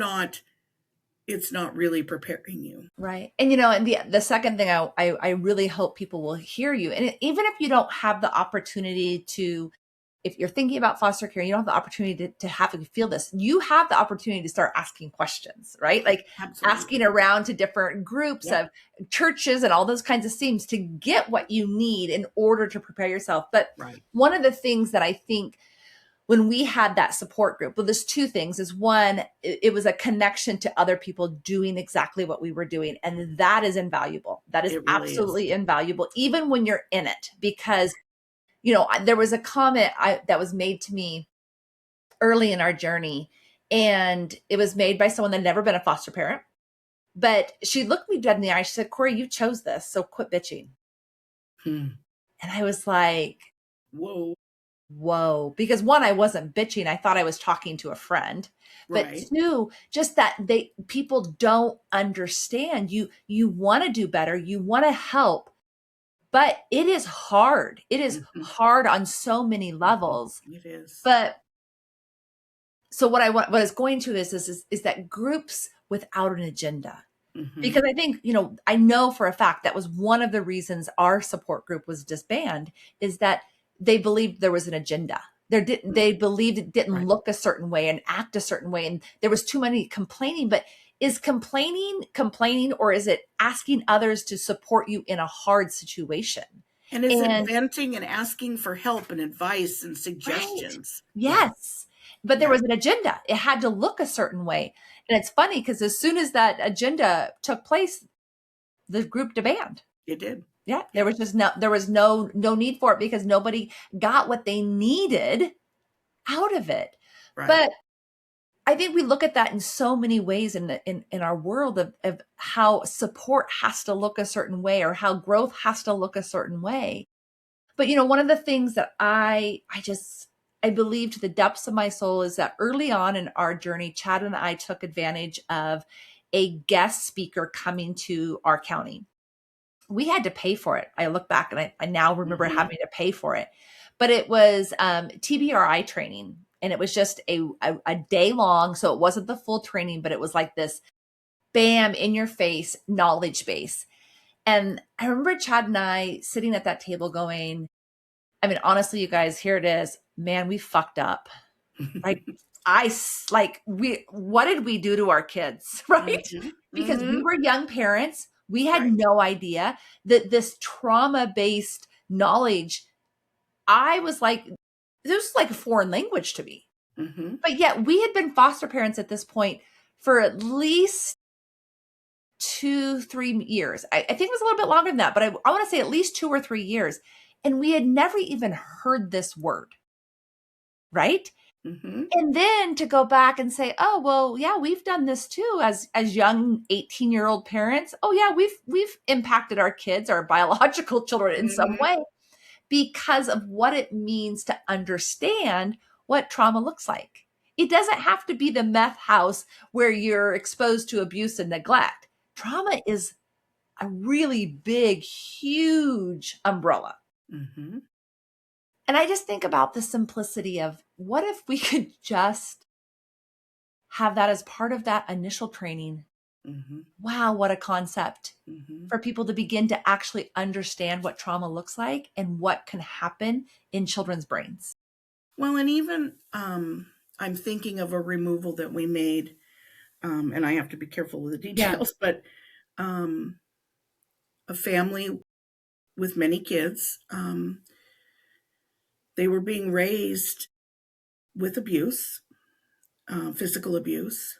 Speaker 2: not really preparing you.
Speaker 1: Right. And the second thing I really hope people will hear you. And even if you don't have the opportunity to, if you're thinking about foster care, you don't have the opportunity to have to feel this, you have the opportunity to start asking questions, right? Like asking
Speaker 2: Absolutely.
Speaker 1: around to different groups
Speaker 2: Yep.
Speaker 1: of churches and all those kinds of things to get what you need in order to prepare yourself. But
Speaker 2: Right.
Speaker 1: one of the things that I think when we had that support group, well, there's two things. Is one, it was a connection to other people doing exactly what we were doing. And that is invaluable. That is
Speaker 2: It really is.
Speaker 1: absolutely invaluable, even when you're in it, because, there was a comment that was made to me early in our journey, and it was made by someone that had never been a foster parent. But she looked me dead in the eye. She said, Corey, you chose this, so quit bitching.
Speaker 2: Hmm.
Speaker 1: And I was like,
Speaker 2: Whoa.
Speaker 1: whoa, because one, I wasn't bitching. I thought I was talking to a friend. But
Speaker 2: Right.
Speaker 1: two, just that people don't understand. You want to do better, you want to help, but it is hard. It is
Speaker 2: Hmm.
Speaker 1: hard on so many
Speaker 2: Hmm.
Speaker 1: levels.
Speaker 2: It is.
Speaker 1: But so what I was going to is that groups without an agenda.
Speaker 2: Hmm.
Speaker 1: Because I think, I know for a fact that was one of the reasons our support group was disbanded, is that they believed there was an agenda. They believed it didn't
Speaker 2: Right.
Speaker 1: look a certain way and act a certain way. And there was too many complaining. But is complaining, or is it asking others to support you in a hard situation?
Speaker 2: And is it
Speaker 1: And
Speaker 2: venting and asking for help and advice and
Speaker 1: right.
Speaker 2: suggestions? Yeah.
Speaker 1: Yes. But there
Speaker 2: Yeah.
Speaker 1: was an agenda. It had to look a certain way. And it's funny because as soon as that agenda took place, the group disbanded.
Speaker 2: It did.
Speaker 1: Yeah,
Speaker 2: Yeah.
Speaker 1: there was no need for it because nobody got what they needed out of it.
Speaker 2: Right.
Speaker 1: But I think we look at that in so many ways in our world of how support has to look a certain way or how growth has to look a certain way. But one of the things that I believe to the depths of my soul is that early on in our journey, Chad and I took advantage of a guest speaker coming to our county. We had to pay for it. I look back and I now remember
Speaker 2: Hmm.
Speaker 1: having to pay for it, but it was TBRI training, and it was just a day long. So it wasn't the full training, but it was like this bam in your face knowledge base. And I remember Chad and I sitting at that table going, I mean, honestly, you guys, here it is, man, we fucked up. Like what did we do to our kids? Right.
Speaker 2: Hmm.
Speaker 1: Because we
Speaker 2: Hmm.
Speaker 1: were young parents. We had
Speaker 2: Right.
Speaker 1: no idea that this trauma based knowledge, I was like, this was like a foreign language to me.
Speaker 2: Hmm.
Speaker 1: But yet we had been foster parents at this point for at least 2-3 years. I think it was a little bit longer than that, but I want to say at least 2 or 3 years. And we had never even heard this word, right?
Speaker 2: Mm-hmm.
Speaker 1: And then to go back and say, oh, well, yeah, we've done this too as young 18-year-old parents. Oh yeah, we've impacted our kids, our biological children in some
Speaker 2: Mm-hmm.
Speaker 1: way because of what it means to understand what trauma looks like. It doesn't have to be the meth house where you're exposed to abuse and neglect. Trauma is a really big, huge umbrella.
Speaker 2: Mm-hmm.
Speaker 1: And I just think about the simplicity of what if we could just have that as part of that initial training?
Speaker 2: Mm-hmm.
Speaker 1: Wow, what a concept
Speaker 2: Mm-hmm.
Speaker 1: for people to begin to actually understand what trauma looks like and what can happen in children's brains.
Speaker 2: Well, and even I'm thinking of a removal that we made, and I have to be careful with the
Speaker 1: Yeah.
Speaker 2: details, but um, a family with many kids, they were being raised with abuse, physical abuse,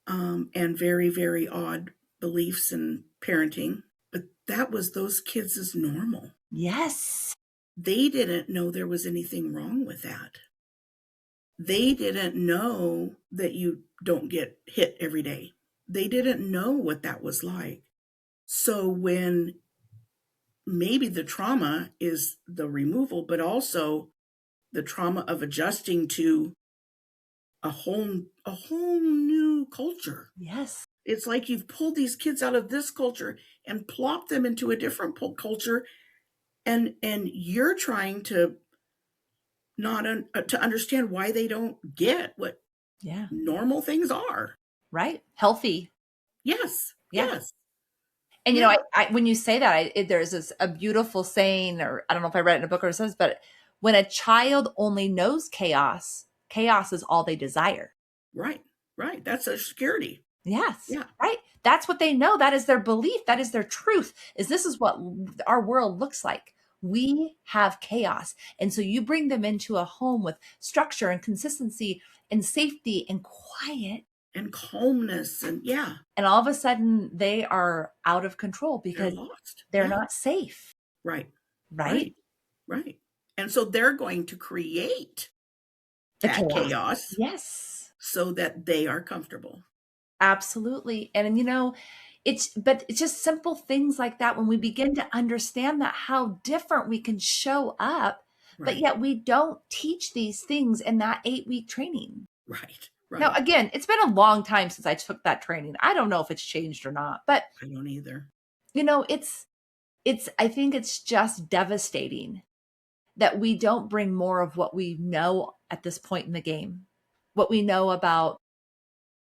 Speaker 2: and very, very odd beliefs and parenting. But that was those kids' as normal.
Speaker 1: Yes.
Speaker 2: They didn't know there was anything wrong with that. They didn't know that you don't get hit every day. They didn't know what that was like. So when maybe the trauma is the removal, but also the trauma of adjusting to a whole new culture.
Speaker 1: Yes.
Speaker 2: It's like you've pulled these kids out of this culture and plopped them into a different culture, and you're trying to not to understand why they don't get what
Speaker 1: Yeah.
Speaker 2: normal things are.
Speaker 1: Right. Healthy.
Speaker 2: Yes,
Speaker 1: Yeah.
Speaker 2: yes,
Speaker 1: And
Speaker 2: yeah,
Speaker 1: I when you say that, there's a beautiful saying, or I don't know if I read it in a book or it says, but when a child only knows chaos, chaos is all they desire.
Speaker 2: right, right. That's a security.
Speaker 1: Yes,
Speaker 2: Yeah,
Speaker 1: right. That's what they know. That is their belief. That is their truth. Is this is what our world looks like. We have chaos. And so you bring them into a home with structure and consistency and safety and quiet.
Speaker 2: and calmness, and yeah,
Speaker 1: And all of a sudden they are out of control
Speaker 2: they're
Speaker 1: because
Speaker 2: lost.
Speaker 1: they're
Speaker 2: Yeah,
Speaker 1: not safe.
Speaker 2: right,
Speaker 1: Right?
Speaker 2: right, right. And so they're going to create
Speaker 1: The
Speaker 2: that
Speaker 1: chaos.
Speaker 2: chaos
Speaker 1: Yes.
Speaker 2: so that they are comfortable.
Speaker 1: Absolutely. And it's just simple things like that when we begin to understand that how different we can show up, but
Speaker 2: Right,
Speaker 1: yet we don't teach these things in that 8-week training.
Speaker 2: right,
Speaker 1: Now,
Speaker 2: right.
Speaker 1: again, it's been a long time since I took that training. I don't know if it's changed or not, but
Speaker 2: I don't either.
Speaker 1: it's I think it's just devastating that we don't bring more of what we know at this point in the game. What we know about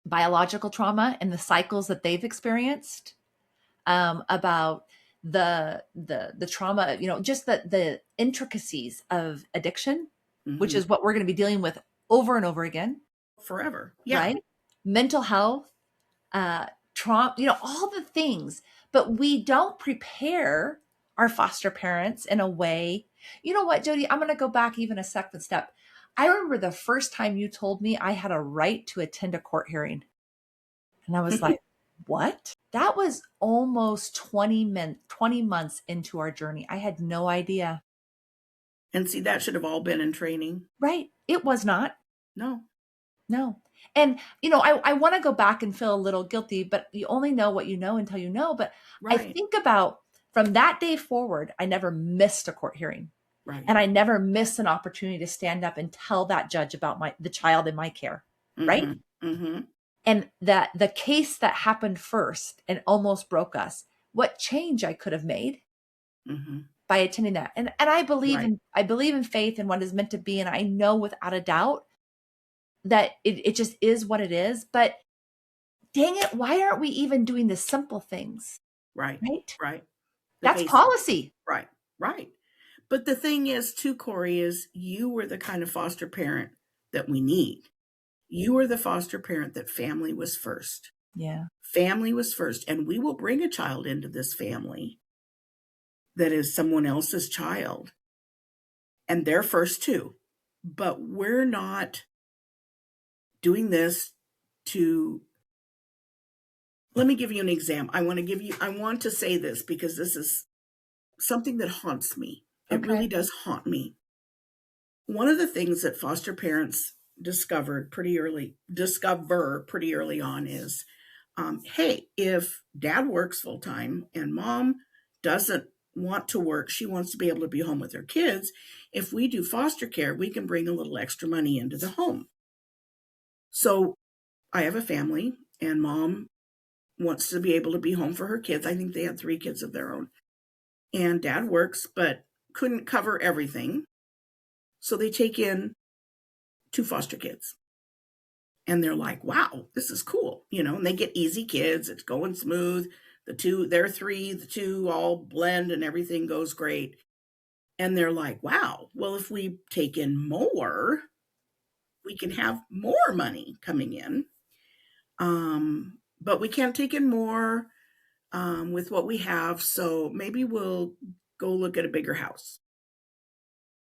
Speaker 1: biological trauma and the cycles that they've experienced, about the trauma, just the intricacies of addiction, which
Speaker 2: Hmm.
Speaker 1: is what we're going to be dealing with over and over again,
Speaker 2: Forever. Yeah,
Speaker 1: right? Mental health, uh, trauma, all the things, but we don't prepare our foster parents in a way. You know what, Jody? I'm going to go back even a second step. I remember the first time you told me I had a right to attend a court hearing. And I was like, what? That was almost 20 months into our journey. I had no idea.
Speaker 2: and see, that should have all been in training.
Speaker 1: Right. It was not.
Speaker 2: No,
Speaker 1: No. And, I want to go back and feel a little guilty, but you only know what you know until you know. But I
Speaker 2: right,
Speaker 1: think about from that day forward, I never missed a court hearing.
Speaker 2: right.
Speaker 1: And I never missed an opportunity to stand up and tell that judge about the child in my care. Right.
Speaker 2: Hmm. Hmm.
Speaker 1: And that the case that happened first and almost broke us, what change I could have made
Speaker 2: Hmm.
Speaker 1: by attending that. And
Speaker 2: Right.
Speaker 1: I believe in faith and what is meant to be. And I know without a doubt that it just is what it is. But dang it, why aren't we even doing the simple things?
Speaker 2: Right.
Speaker 1: Right?
Speaker 2: Right. The
Speaker 1: That's
Speaker 2: basic.
Speaker 1: policy.
Speaker 2: Right. Right. But the thing is, too, Corey, is you were the kind of foster parent that we need. You were the foster parent that family was first.
Speaker 1: Yeah.
Speaker 2: Family was first. And we will bring a child into this family that is someone else's child. And they're first too. But we're not doing this to let me give you an example. I want to say this because this is something that haunts me. It really
Speaker 1: Okay.
Speaker 2: does haunt me. One of the things that foster parents discover pretty early on is, hey, if dad works full time and mom doesn't want to work, she wants to be able to be home with her kids. If we do foster care, we can bring a little extra money into the home. So I have a family, and mom wants to be able to be home for her kids. I think they had 3 kids of their own. And dad works, but couldn't cover everything. So they take in 2 foster kids. And they're like, wow, this is cool. And they get easy kids. It's going smooth. They're 3, the 2 all blend and everything goes great. And they're like, wow, well, if we take in more, we can have more money coming in. But we can't take in more with what we have. So maybe we'll go look at a bigger house.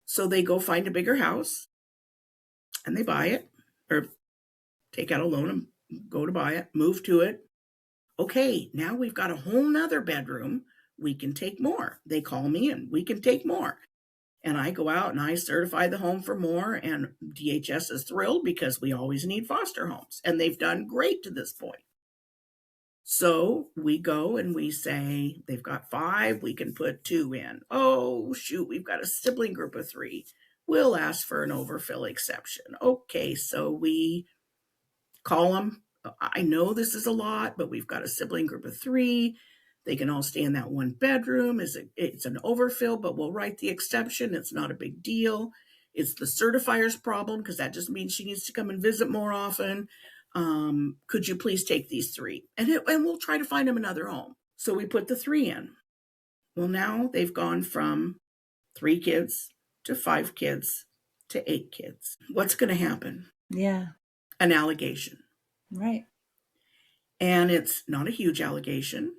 Speaker 2: So they go find a bigger house and they buy it, or take out a loan and go to buy it, move to it. Okay, now we've got a whole nother bedroom. We can take more. They call me and we can take more. And I go out and I certify the home for more. And DHS is thrilled because we always need foster homes. And they've done great to this point. So we go and we say, they've got 5, we can put 2 in. Oh, shoot, we've got a sibling group of 3. We'll ask for an overfill exception. Okay, so we call them. I know this is a lot, but we've got a sibling group of 3. They can all stay in that one bedroom. It's an overfill, but we'll write the exception. It's not a big deal. It's the certifier's problem because that just means she needs to come and visit more often. Could you please take these 3? And we'll try to find them another home. So we put the 3 in. Well, now they've gone from 3 kids to 5 kids to 8 kids. What's going to happen?
Speaker 1: Yeah.
Speaker 2: An allegation.
Speaker 1: Right.
Speaker 2: And it's not a huge allegation,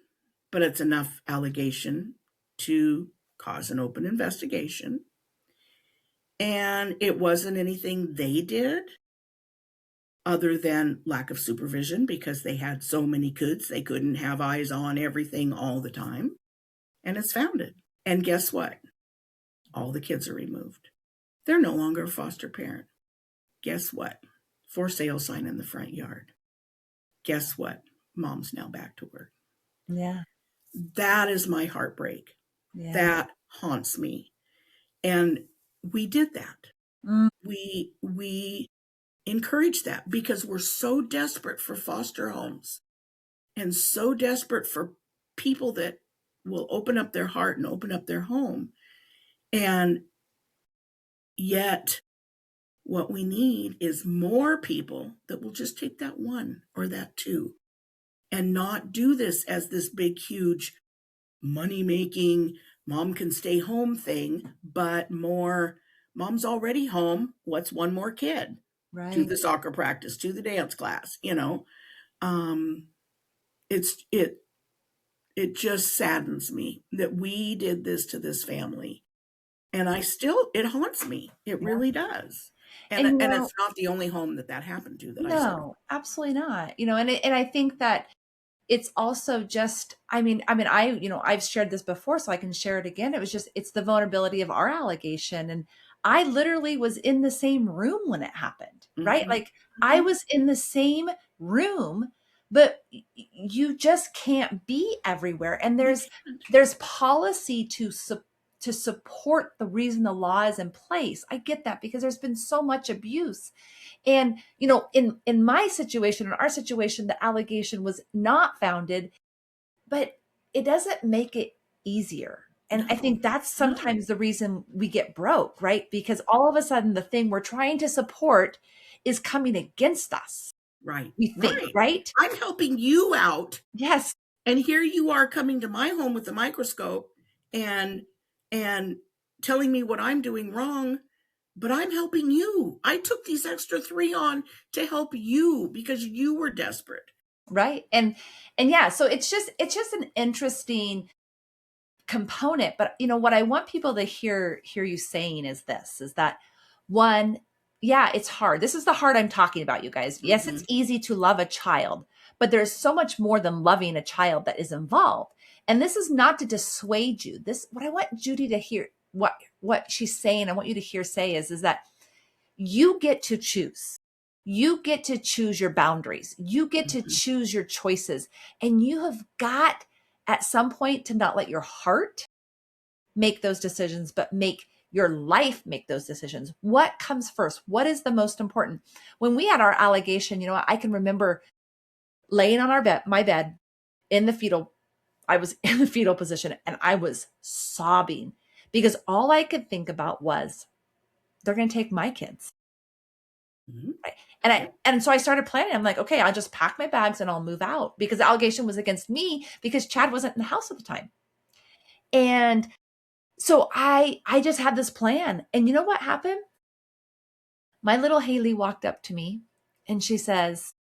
Speaker 2: but it's enough allegation to cause an open investigation. And it wasn't anything they did other than lack of supervision because they had so many kids, they couldn't have eyes on everything all the time. And it's founded. And guess what? All the kids are removed. They're no longer a foster parent. Guess what? For sale sign in the front yard. Guess what? Mom's now back to work.
Speaker 1: Yeah.
Speaker 2: That is my heartbreak.
Speaker 1: Yeah.
Speaker 2: That haunts me. And we did that.
Speaker 1: Mm.
Speaker 2: We encourage that because we're so desperate for foster homes and so desperate for people that will open up their heart and open up their home. And yet what we need is more people that will just take that 1 or that 2 and not do this as this big, huge money-making, mom can stay home thing, but more, mom's already home. What's 1 more kid?
Speaker 1: Right.
Speaker 2: To the soccer practice, to the dance class, it just saddens me that we did this to this family. And it haunts me. It really does. And it's not the only home that happened to that I saw.
Speaker 1: No, absolutely not. And I think that it's also just, I've shared this before, so I can share it again. It's the vulnerability of our allegation. And I literally was in the same room when it happened, right?
Speaker 2: Mm-hmm.
Speaker 1: Like I was in the same room, but you just can't be everywhere. And there's policy to support the reason the law is in place. I get that because there's been so much abuse. And, in my situation, in our situation, the allegation was not founded, but it doesn't make it easier. And I think that's sometimes the reason we get broke, right? Because all of a sudden the thing we're trying to support is coming against us.
Speaker 2: Right.
Speaker 1: We think, right?
Speaker 2: I'm helping you out.
Speaker 1: Yes.
Speaker 2: And here you are coming to my home with a microscope and telling me what I'm doing wrong, but I'm helping you. I took these extra 3 on to help you because you were desperate.
Speaker 1: Right. And yeah, so it's just an interesting component. But what I want people to hear you saying is that 1, yeah, it's hard. This is the hard I'm talking about, you guys. Yes, it's easy to love a child, but there's so much more than loving a child that is involved. And this is not to dissuade you. This, what I want Judy to hear, what she's saying, I want you to hear say is that you get to choose. You get to choose your boundaries. You get to
Speaker 2: Mhm.
Speaker 1: choose your choices. And you have got at some point to not let your heart make those decisions, but make your life make those decisions. What comes first? What is the most important? When we had our allegation, I can remember laying on my bed in the fetal, I was in the fetal position and I was sobbing because all I could think about was they're going to take my kids.
Speaker 2: Mhm.
Speaker 1: Right. And I
Speaker 2: Yep.
Speaker 1: and so I started planning. I'm like, okay, I'll just pack my bags and I'll move out because the allegation was against me because Chad wasn't in the house at the time. And so I just had this plan. And you know what happened? My little Haley walked up to me and she says,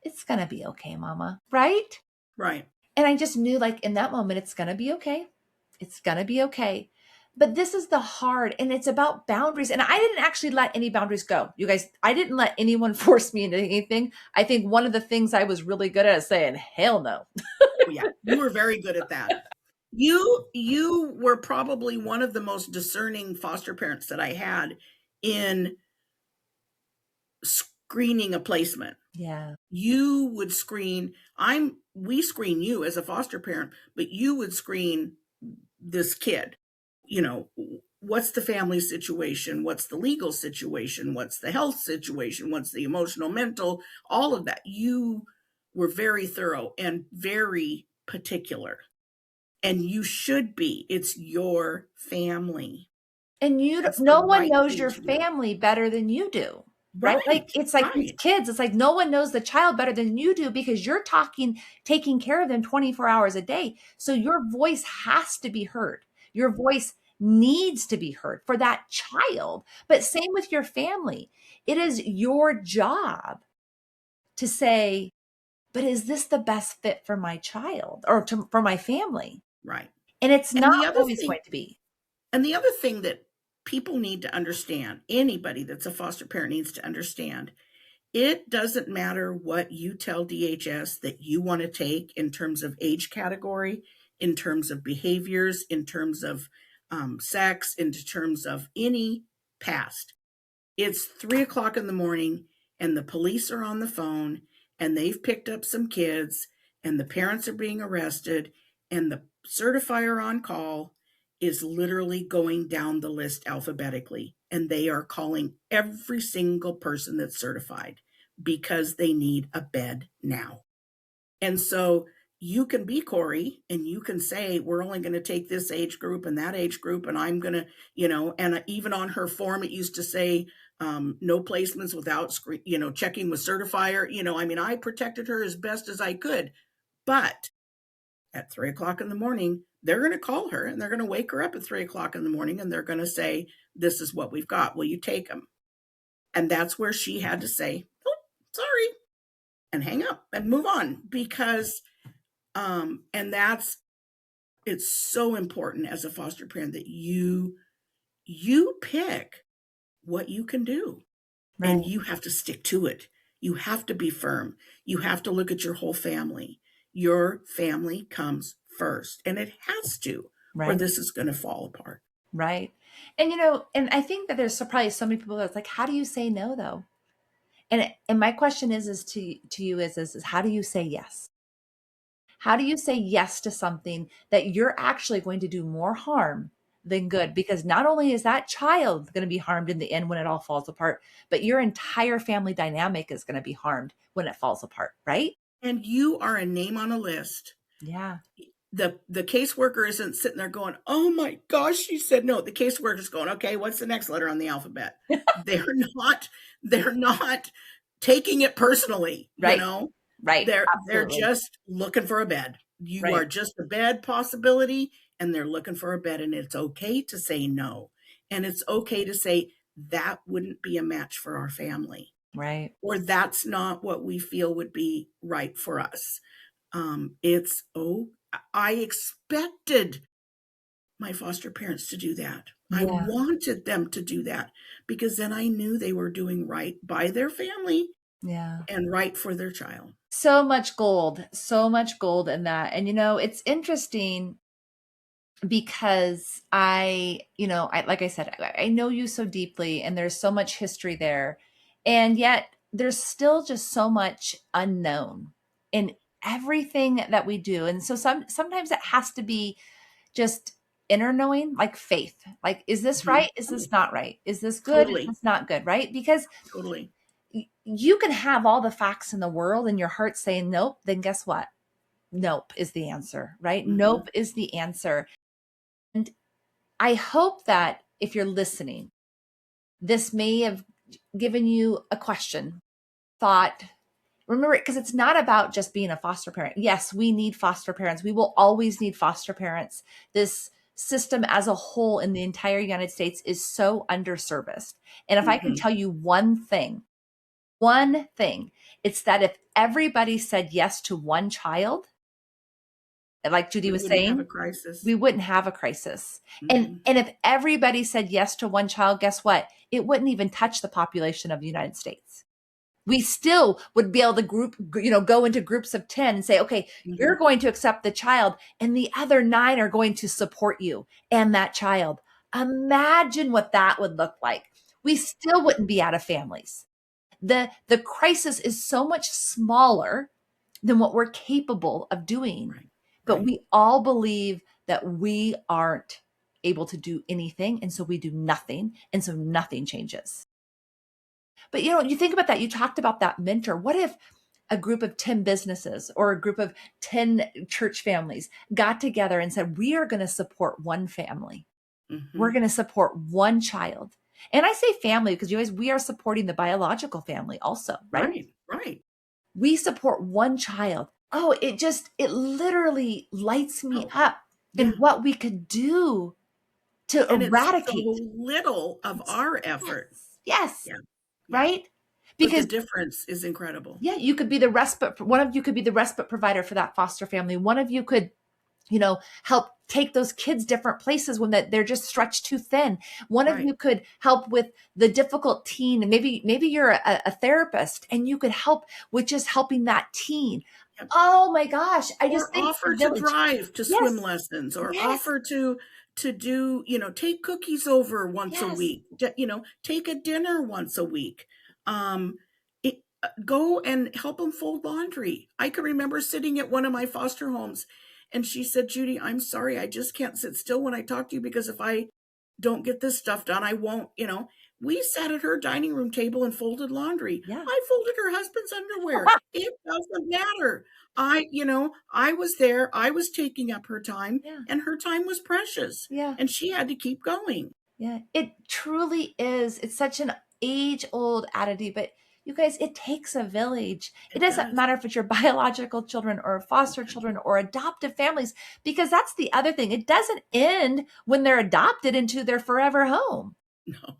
Speaker 1: "It's going to be okay, mama." Right?
Speaker 2: Right.
Speaker 1: And I just knew like in that moment, it's going to be okay. It's going to be okay. But this is the hard, and it's about boundaries. And I didn't actually let any boundaries go. You guys, I didn't let anyone force me into anything. I think one of the things I was really good at is saying, hell no.
Speaker 2: Oh yeah, you were very good at that. You were probably one of the most discerning foster parents that I had in screening a placement.
Speaker 1: Yeah.
Speaker 2: You would screen we screen you as a foster parent, but you would screen this kid. You know, what's the family situation? What's the legal situation? What's the health situation? What's the emotional, mental, all of that. You were very thorough and very particular. And you should be. It's your family.
Speaker 1: And
Speaker 2: That's the
Speaker 1: no one
Speaker 2: right
Speaker 1: knows
Speaker 2: thing
Speaker 1: your
Speaker 2: to do.
Speaker 1: family better than you do. Right? Like
Speaker 2: Right.
Speaker 1: it's like these
Speaker 2: Right.
Speaker 1: kids, it's like no one knows the child better than you do because you're taking care of them 24 hours a day. So your voice has to be heard. Your voice needs to be heard for that child. But same with your family. It is your job to say, but is this the best fit for my child or for my family?
Speaker 2: Right.
Speaker 1: And it's
Speaker 2: And
Speaker 1: not always going to be.
Speaker 2: the other thing that people need to understand, anybody that's a foster parent needs to understand, it doesn't matter what you tell DHS that you want to take in terms of age category, in terms of behaviors, in terms of sex, in terms of any past. It's 3 o'clock in the morning and the police are on the phone and they've picked up some kids and the parents are being arrested and the certifier on call is literally going down the list alphabetically and they are calling every single person that's certified because they need a bed now. And so you can be Corey and you can say, we're only going to take this age group and that age group. And I'm going to, and even on her form, it used to say, no placements without screen, checking with certifier. I protected her as best as I could. But at 3 o'clock in the morning, they're going to call her and they're going to wake her up at 3 o'clock in the morning and they're going to say, this is what we've got. Will you take them? And that's where she had to say, oh, sorry, and hang up and move on because and that's it's so important as a foster parent that you pick what you can do and
Speaker 1: Right.
Speaker 2: you have to stick to it. You have to be firm. You have to look at your whole family. Your family comes first, and it has to, or
Speaker 1: Right.
Speaker 2: this is going to fall apart.
Speaker 1: Right. And and I think that there's probably so many people that's like, how do you say no though? And my question is to you is how do you say yes? How do you say yes to something that you're actually going to do more harm than good? Because not only is that child going to be harmed in the end when it all falls apart, but your entire family dynamic is going to be harmed when it falls apart, right?
Speaker 2: And you are a name on a list.
Speaker 1: Yeah.
Speaker 2: The caseworker isn't sitting there going, "Oh my gosh, she said no." The caseworker's going, "Okay, what's the next letter on the alphabet?" They're not they're not taking it personally,
Speaker 1: Right. Right.
Speaker 2: They're
Speaker 1: Absolutely.
Speaker 2: just looking for a bed. You
Speaker 1: Right.
Speaker 2: are just a bed possibility and they're looking for a bed and it's okay to say no. And it's okay to say that wouldn't be a match for our family
Speaker 1: Right.
Speaker 2: or that's not what we feel would be right for us. It's oh, I expected my foster parents to do that. I
Speaker 1: Yeah.
Speaker 2: wanted them to do that because then I knew they were doing right by their family
Speaker 1: Yeah.
Speaker 2: and right for their child.
Speaker 1: so much gold in that. And, it's interesting because like I said, I know you so deeply and there's so much history there. And yet there's still just so much unknown in everything that we do. And so sometimes it has to be just inner knowing, like faith. Like, is this
Speaker 2: Mhm.
Speaker 1: right? Is this not right? Is this good? Is
Speaker 2: Totally,
Speaker 1: this not good? Right? Because
Speaker 2: totally.
Speaker 1: you can have all the facts in the world and your heart saying nope, then guess what? Nope is the answer, right?
Speaker 2: Mhm.
Speaker 1: Nope is the answer. And I hope that if you're listening, this may have given you a question, thought. Remember, because it's not about just being a foster parent. Yes, we need foster parents. We will always need foster parents. This system as a whole in the entire United States is so underserviced. And if I can
Speaker 2: Mhm.
Speaker 1: tell you one thing, it's that if everybody said yes to one child, like Judy
Speaker 2: We
Speaker 1: was
Speaker 2: wouldn't have a
Speaker 1: saying,
Speaker 2: crisis.
Speaker 1: we wouldn't have a crisis. And
Speaker 2: Mhm.
Speaker 1: and if everybody said yes to one child, guess what? It wouldn't even touch the population of the United States. We still would be able to go into groups of 10 and say, okay, you're
Speaker 2: Mhm.
Speaker 1: going to accept the child and the other 9 are going to support you and that child. Imagine what that would look like. We still wouldn't be out of families. The crisis is so much smaller than what we're capable of doing.
Speaker 2: Right,
Speaker 1: But
Speaker 2: right.
Speaker 1: we all believe that we aren't able to do anything. And so we do nothing. And so nothing changes. But you think about that. You talked about that mentor. What if a group of 10 businesses or a group of 10 church families got together and said, we are going to support one family. We're
Speaker 2: Mhm.
Speaker 1: going to support one child. And I say family because we are supporting the biological family also, right?
Speaker 2: Right, right.
Speaker 1: We support one child. Oh, it literally lights me
Speaker 2: Oh,
Speaker 1: up in
Speaker 2: yeah.
Speaker 1: what we could do to
Speaker 2: And it's so
Speaker 1: eradicate.
Speaker 2: little of our effort.
Speaker 1: Yes, yes,
Speaker 2: Yeah, yeah.
Speaker 1: right?
Speaker 2: But the
Speaker 1: Because
Speaker 2: difference is incredible.
Speaker 1: yeah, you could be the respite. One of you could be the respite provider for that foster family. One of you could, help take those kids different places when they're just stretched too thin. One of
Speaker 2: Right.
Speaker 1: you could help with the difficult teen, and maybe you're a therapist, and you could help with just helping that teen.
Speaker 2: Yep.
Speaker 1: Oh my gosh, I just
Speaker 2: Or
Speaker 1: think the
Speaker 2: offer to
Speaker 1: village.
Speaker 2: drive to swim
Speaker 1: Yes,
Speaker 2: lessons, or
Speaker 1: yes,
Speaker 2: offer to do, take cookies over once a
Speaker 1: yes,
Speaker 2: week, take a dinner once a week. Go and help them fold laundry. I can remember sitting at one of my foster homes, and she said, "Judy, I'm sorry, I just can't sit still when I talk to you, because if I don't get this stuff done, I won't." We sat at her dining room table and folded laundry.
Speaker 1: yeah,
Speaker 2: I folded her husband's underwear. It doesn't matter. I was there. I was taking up her time,
Speaker 1: yeah,
Speaker 2: and her time was precious,
Speaker 1: yeah.
Speaker 2: and she had to keep going.
Speaker 1: Yeah, it truly is. It's such an age-old attitude, but you guys, it takes a village. It
Speaker 2: It
Speaker 1: doesn't
Speaker 2: does.
Speaker 1: matter if it's your biological children or
Speaker 2: It
Speaker 1: foster
Speaker 2: does.
Speaker 1: children or adoptive families, because that's the other thing. It doesn't end when they're adopted into their forever home.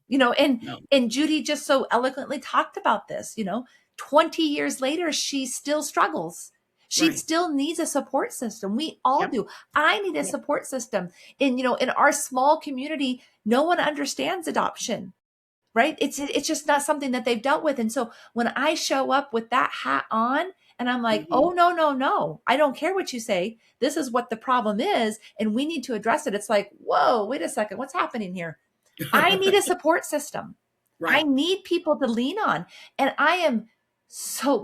Speaker 2: No,
Speaker 1: And
Speaker 2: no.
Speaker 1: Judy just so eloquently talked about this, 20 years later she still struggles. She
Speaker 2: Right.
Speaker 1: still needs a support system. We all
Speaker 2: Yep.
Speaker 1: do. I need a
Speaker 2: Yep.
Speaker 1: support system. And in our small community, no one understands adoption, right? It's just not something that they've dealt with. And so when I show up with that hat on and I'm like,
Speaker 2: Mhm.
Speaker 1: "Oh no, no, no. I don't care what you say. This is what the problem is and we need to address it." It's like, "Whoa, wait a second. What's happening here?" I need a support system. I
Speaker 2: Right.
Speaker 1: need people to lean on. And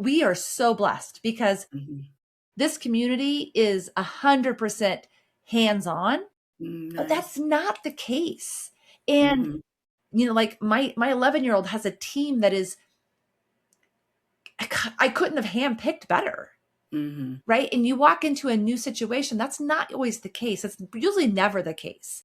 Speaker 1: we are so blessed because
Speaker 2: Mhm.
Speaker 1: this community is 100% hands on, but that's
Speaker 2: Nice.
Speaker 1: not the case. And,
Speaker 2: Mhm.
Speaker 1: like my 11-year-old has a team that is, I couldn't have handpicked better.
Speaker 2: Mhm.
Speaker 1: Right. And you walk into a new situation, that's not always the case. It's usually never the case.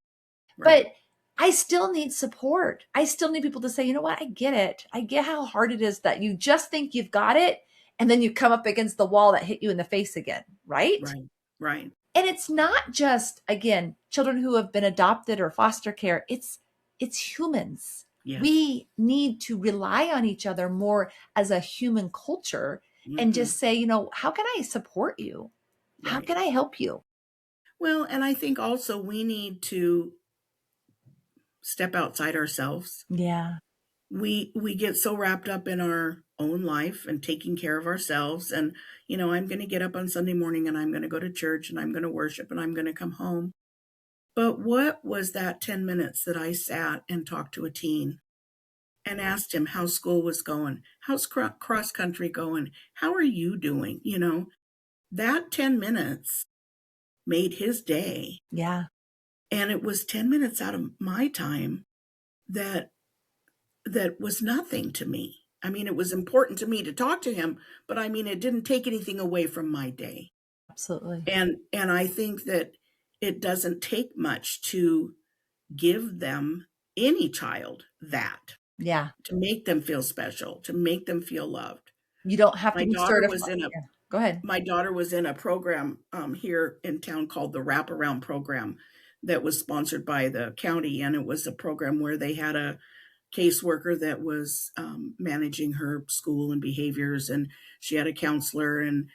Speaker 2: Right.
Speaker 1: But I still need support. I still need people to say, you know what? I get it. I get how hard it is that you just think you've got it. And then you come up against the wall that hit you in the face again. Right.
Speaker 2: Right. Right.
Speaker 1: And it's not just, again, children who have been adopted or foster care. It's humans.
Speaker 2: Yes.
Speaker 1: We need to rely on each other more as a human culture and
Speaker 2: Mhm.
Speaker 1: just say, how can I support you? How
Speaker 2: Right.
Speaker 1: can I help you?
Speaker 2: Well, and I think also we need to step outside ourselves.
Speaker 1: Yeah.
Speaker 2: we get so wrapped up in our own life and taking care of ourselves, and I'm going to get up on Sunday morning and I'm going to go to church and I'm going to worship and I'm going to come home. But what was that 10 minutes that I sat and talked to a teen and asked him how school was going? How's cross country going? How are you doing? That 10 minutes made his day.
Speaker 1: Yeah,
Speaker 2: And it was 10 minutes out of my time that was nothing to me. I mean, it was important to me to talk to him, but I mean, it didn't take anything away from my day.
Speaker 1: absolutely.
Speaker 2: And I think that it doesn't take much to give them, any child, that,
Speaker 1: Yeah.
Speaker 2: to make them feel special, to make them feel loved.
Speaker 1: You don't have to
Speaker 2: My
Speaker 1: be
Speaker 2: daughter
Speaker 1: certified.
Speaker 2: was in a
Speaker 1: Yeah. Go ahead.
Speaker 2: my daughter was in a program here in town called the Wraparound Program that was sponsored by the county, and it was a program where they had a caseworker that was managing her school and behaviors, and she had a counselor, and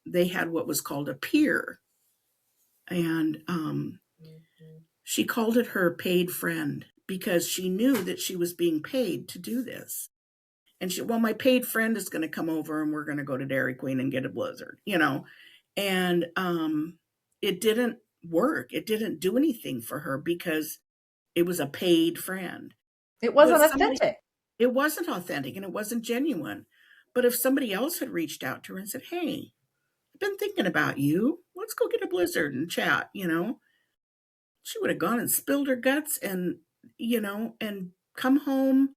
Speaker 2: they had what was called a peer, and she called it her paid friend because she knew that she was being paid to do this. And well, my paid friend is going to come over and we're going to go to Dairy Queen and get a blizzard. And it didn't work. It didn't do anything for her because it was a paid friend.
Speaker 1: It
Speaker 2: But
Speaker 1: wasn't authentic.
Speaker 2: it wasn't authentic and it wasn't genuine. But if somebody else had reached out to her and said, "Hey, I've been thinking about you. Let's go get a blizzard and chat," she would have gone and spilled her guts and come home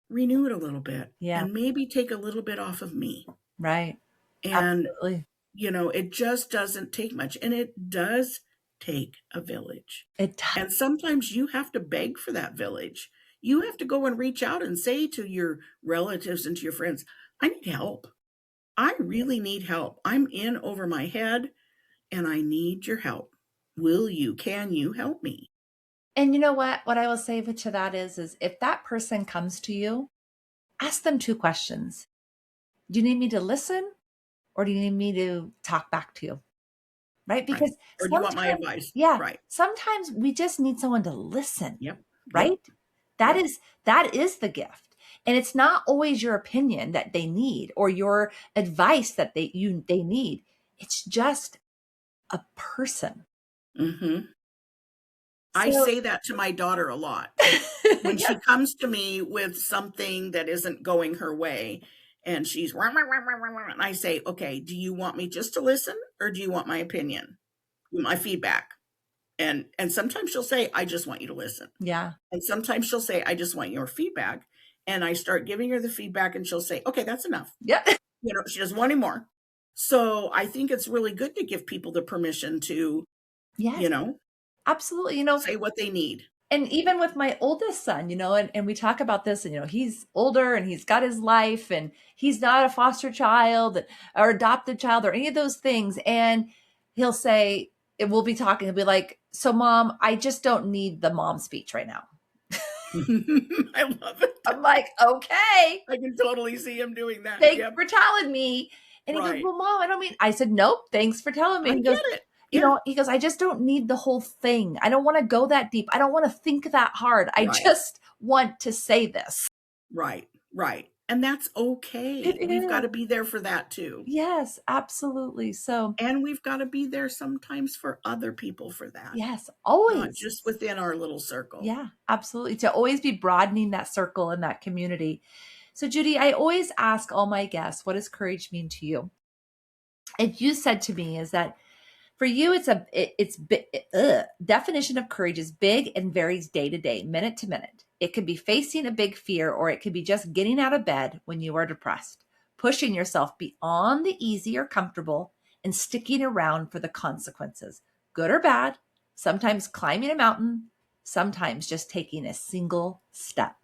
Speaker 2: renewed a little bit
Speaker 1: Yeah,
Speaker 2: and maybe take a little bit off of me.
Speaker 1: right.
Speaker 2: And,
Speaker 1: Absolutely.
Speaker 2: it just doesn't take much. And it does take a village.
Speaker 1: It does.
Speaker 2: And sometimes you have to beg for that village. You have to go and reach out and say to your relatives and to your friends, I need help. I really need help. I'm in over my head and I need your help. Can you help me?
Speaker 1: And you know what? What I will say to that is if that person comes to you, ask them 2 questions. Do you need me to listen or do you need me to talk back to you? Right?
Speaker 2: Right.
Speaker 1: Because
Speaker 2: Or do you want my
Speaker 1: sometimes,
Speaker 2: advice?
Speaker 1: yeah,
Speaker 2: Right.
Speaker 1: sometimes we just need someone to listen,
Speaker 2: Yep. Yep.
Speaker 1: right? That
Speaker 2: Yep.
Speaker 1: is that is the gift. And it's not always your opinion that they need or your advice that they need. It's just a person.
Speaker 2: Mm-hmm. I
Speaker 1: So
Speaker 2: say that to my daughter a lot. When
Speaker 1: yeah,
Speaker 2: she comes to me with something that isn't going her way and she's "Wah, wah, wah, wah, wah, wah," and I say, "Okay, do you want me just to listen or do you want my opinion? My feedback?" And sometimes she'll say, "I just want you to listen."
Speaker 1: yeah.
Speaker 2: And sometimes she'll say, "I just want your feedback." And I start giving her the feedback and she'll say, "Okay, that's enough."
Speaker 1: Yeah.
Speaker 2: She doesn't want any more. So I think it's really good to give people the permission to,
Speaker 1: Yes,
Speaker 2: you know,
Speaker 1: absolutely.
Speaker 2: say what they need.
Speaker 1: And even with my oldest son, and we talk about this, and he's older and he's got his life and he's not a foster child or adopted child or any of those things. And he'll say, and we'll be talking, he'll be like, so mom, I just don't need the mom speech right now.
Speaker 2: I love it.
Speaker 1: I'm like, okay,
Speaker 2: I can totally see him doing that.
Speaker 1: thanks
Speaker 2: Yep.
Speaker 1: for telling me. And he goes,
Speaker 2: Right.
Speaker 1: well, mom, I don't mean, I said, nope, thanks for telling me.
Speaker 2: I
Speaker 1: He goes,
Speaker 2: get it. Yeah.
Speaker 1: he goes, I just don't need the whole thing. I don't want to go that deep. I don't want to think that hard. I
Speaker 2: Right.
Speaker 1: just want to say this.
Speaker 2: Right. Right. And that's okay.
Speaker 1: It
Speaker 2: We've got
Speaker 1: is.
Speaker 2: to be there for that too.
Speaker 1: Yes, absolutely. So,
Speaker 2: And we've got to be there sometimes for other people for that,
Speaker 1: yes,
Speaker 2: not
Speaker 1: always.
Speaker 2: just within our little circle.
Speaker 1: Yeah, absolutely. To always be broadening that circle and that community. So, Judy, I always ask all my guests, what does courage mean to you? And you said to me is that for you, definition of courage is big and varies day to day, minute to minute. It could be facing a big fear, or it could be just getting out of bed when you are depressed, pushing yourself beyond the easy or comfortable, and sticking around for the consequences, good or bad. Sometimes climbing a mountain, sometimes just taking a single step.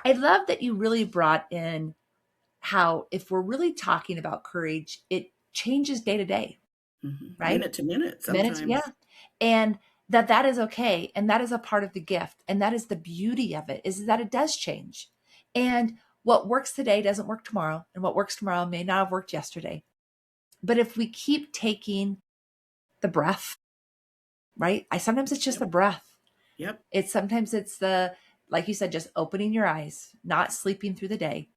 Speaker 1: I love that you really brought in how, if we're really talking about courage, it changes day to day, right?
Speaker 2: Minute to minute
Speaker 1: Minutes, yeah.
Speaker 2: sometimes.
Speaker 1: And that is okay. And that is a part of the gift. And that is the beauty of it, is that it does change. And what works today doesn't work tomorrow. And what works tomorrow may not have worked yesterday. But if we keep taking the breath, right? Sometimes it's just
Speaker 2: Yep.
Speaker 1: the breath.
Speaker 2: Yep.
Speaker 1: Sometimes it's the like you said, just opening your eyes, not sleeping through the day.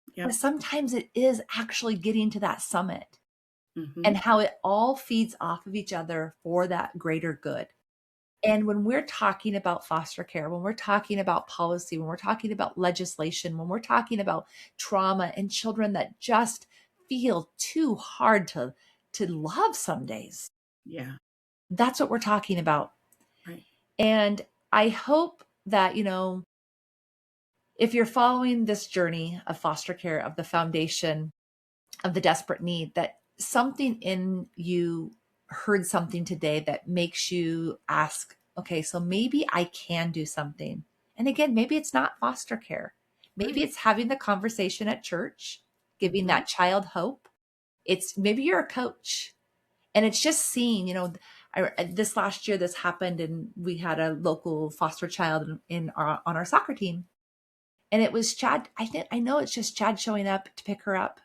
Speaker 1: But
Speaker 2: Yep.
Speaker 1: sometimes it is actually getting to that summit
Speaker 2: Mm-hmm.
Speaker 1: and how it all feeds off of each other for that greater good. And when we're talking about foster care, when we're talking about policy, when we're talking about legislation, when we're talking about trauma and children that just feel too hard to love some days,
Speaker 2: Yeah.
Speaker 1: that's what we're talking about.
Speaker 2: Right.
Speaker 1: And I hope that, if you're following this journey of foster care, of the foundation, of the desperate need, that something in you heard something today that makes you ask, okay, so maybe I can do something. And again, maybe it's not foster care. Maybe
Speaker 2: Right.
Speaker 1: it's having the conversation at church, giving
Speaker 2: Mm-hmm.
Speaker 1: that child hope. It's maybe you're a coach and it's just seeing, this last year this happened and we had a local foster child on our soccer team. And it was Chad. I know it's just Chad showing up to pick her up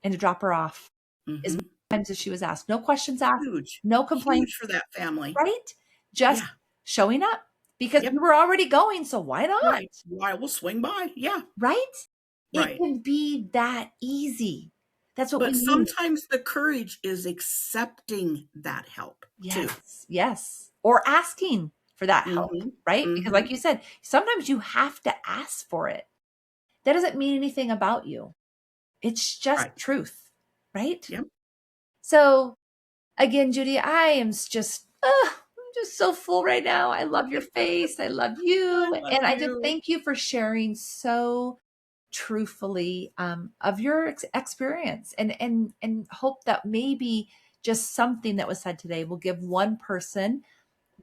Speaker 1: and to drop her off as
Speaker 2: Mm-hmm.
Speaker 1: many times as she was asked. No questions asked,
Speaker 2: Huge.
Speaker 1: no complaints,
Speaker 2: Huge for that family.
Speaker 1: right? Just
Speaker 2: Yeah.
Speaker 1: showing up because we
Speaker 2: Yep.
Speaker 1: were already going. So why not?
Speaker 2: Right. Why we'll swing by. Yeah.
Speaker 1: Right? It
Speaker 2: Right.
Speaker 1: can be that easy. That's what we
Speaker 2: But
Speaker 1: need.
Speaker 2: sometimes the courage is accepting that help too.
Speaker 1: Yes. Yes. Or asking for that help,
Speaker 2: Mm-hmm.
Speaker 1: right? Because
Speaker 2: Mm-hmm.
Speaker 1: like you said, sometimes you have to ask for it. That doesn't mean anything about you. It's just
Speaker 2: Right.
Speaker 1: truth, right?
Speaker 2: Yep.
Speaker 1: So again, Judy, I'm just so full right now. I love your face. I love
Speaker 2: I
Speaker 1: you.
Speaker 2: love
Speaker 1: And I just
Speaker 2: you.
Speaker 1: thank you for sharing so truthfully of your experience and hope that maybe just something that was said today will give one person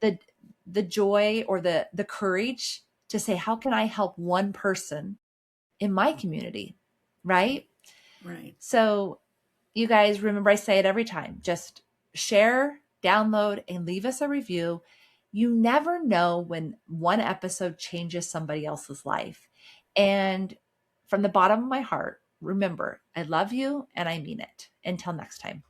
Speaker 1: the the joy or the courage to say, how can I help one person in my community? Right?
Speaker 2: Right.
Speaker 1: So you guys, remember, I say it every time, just share, download, and leave us a review. You never know when one episode changes somebody else's life. And from the bottom of my heart, remember, I love you and I mean it. Until next time.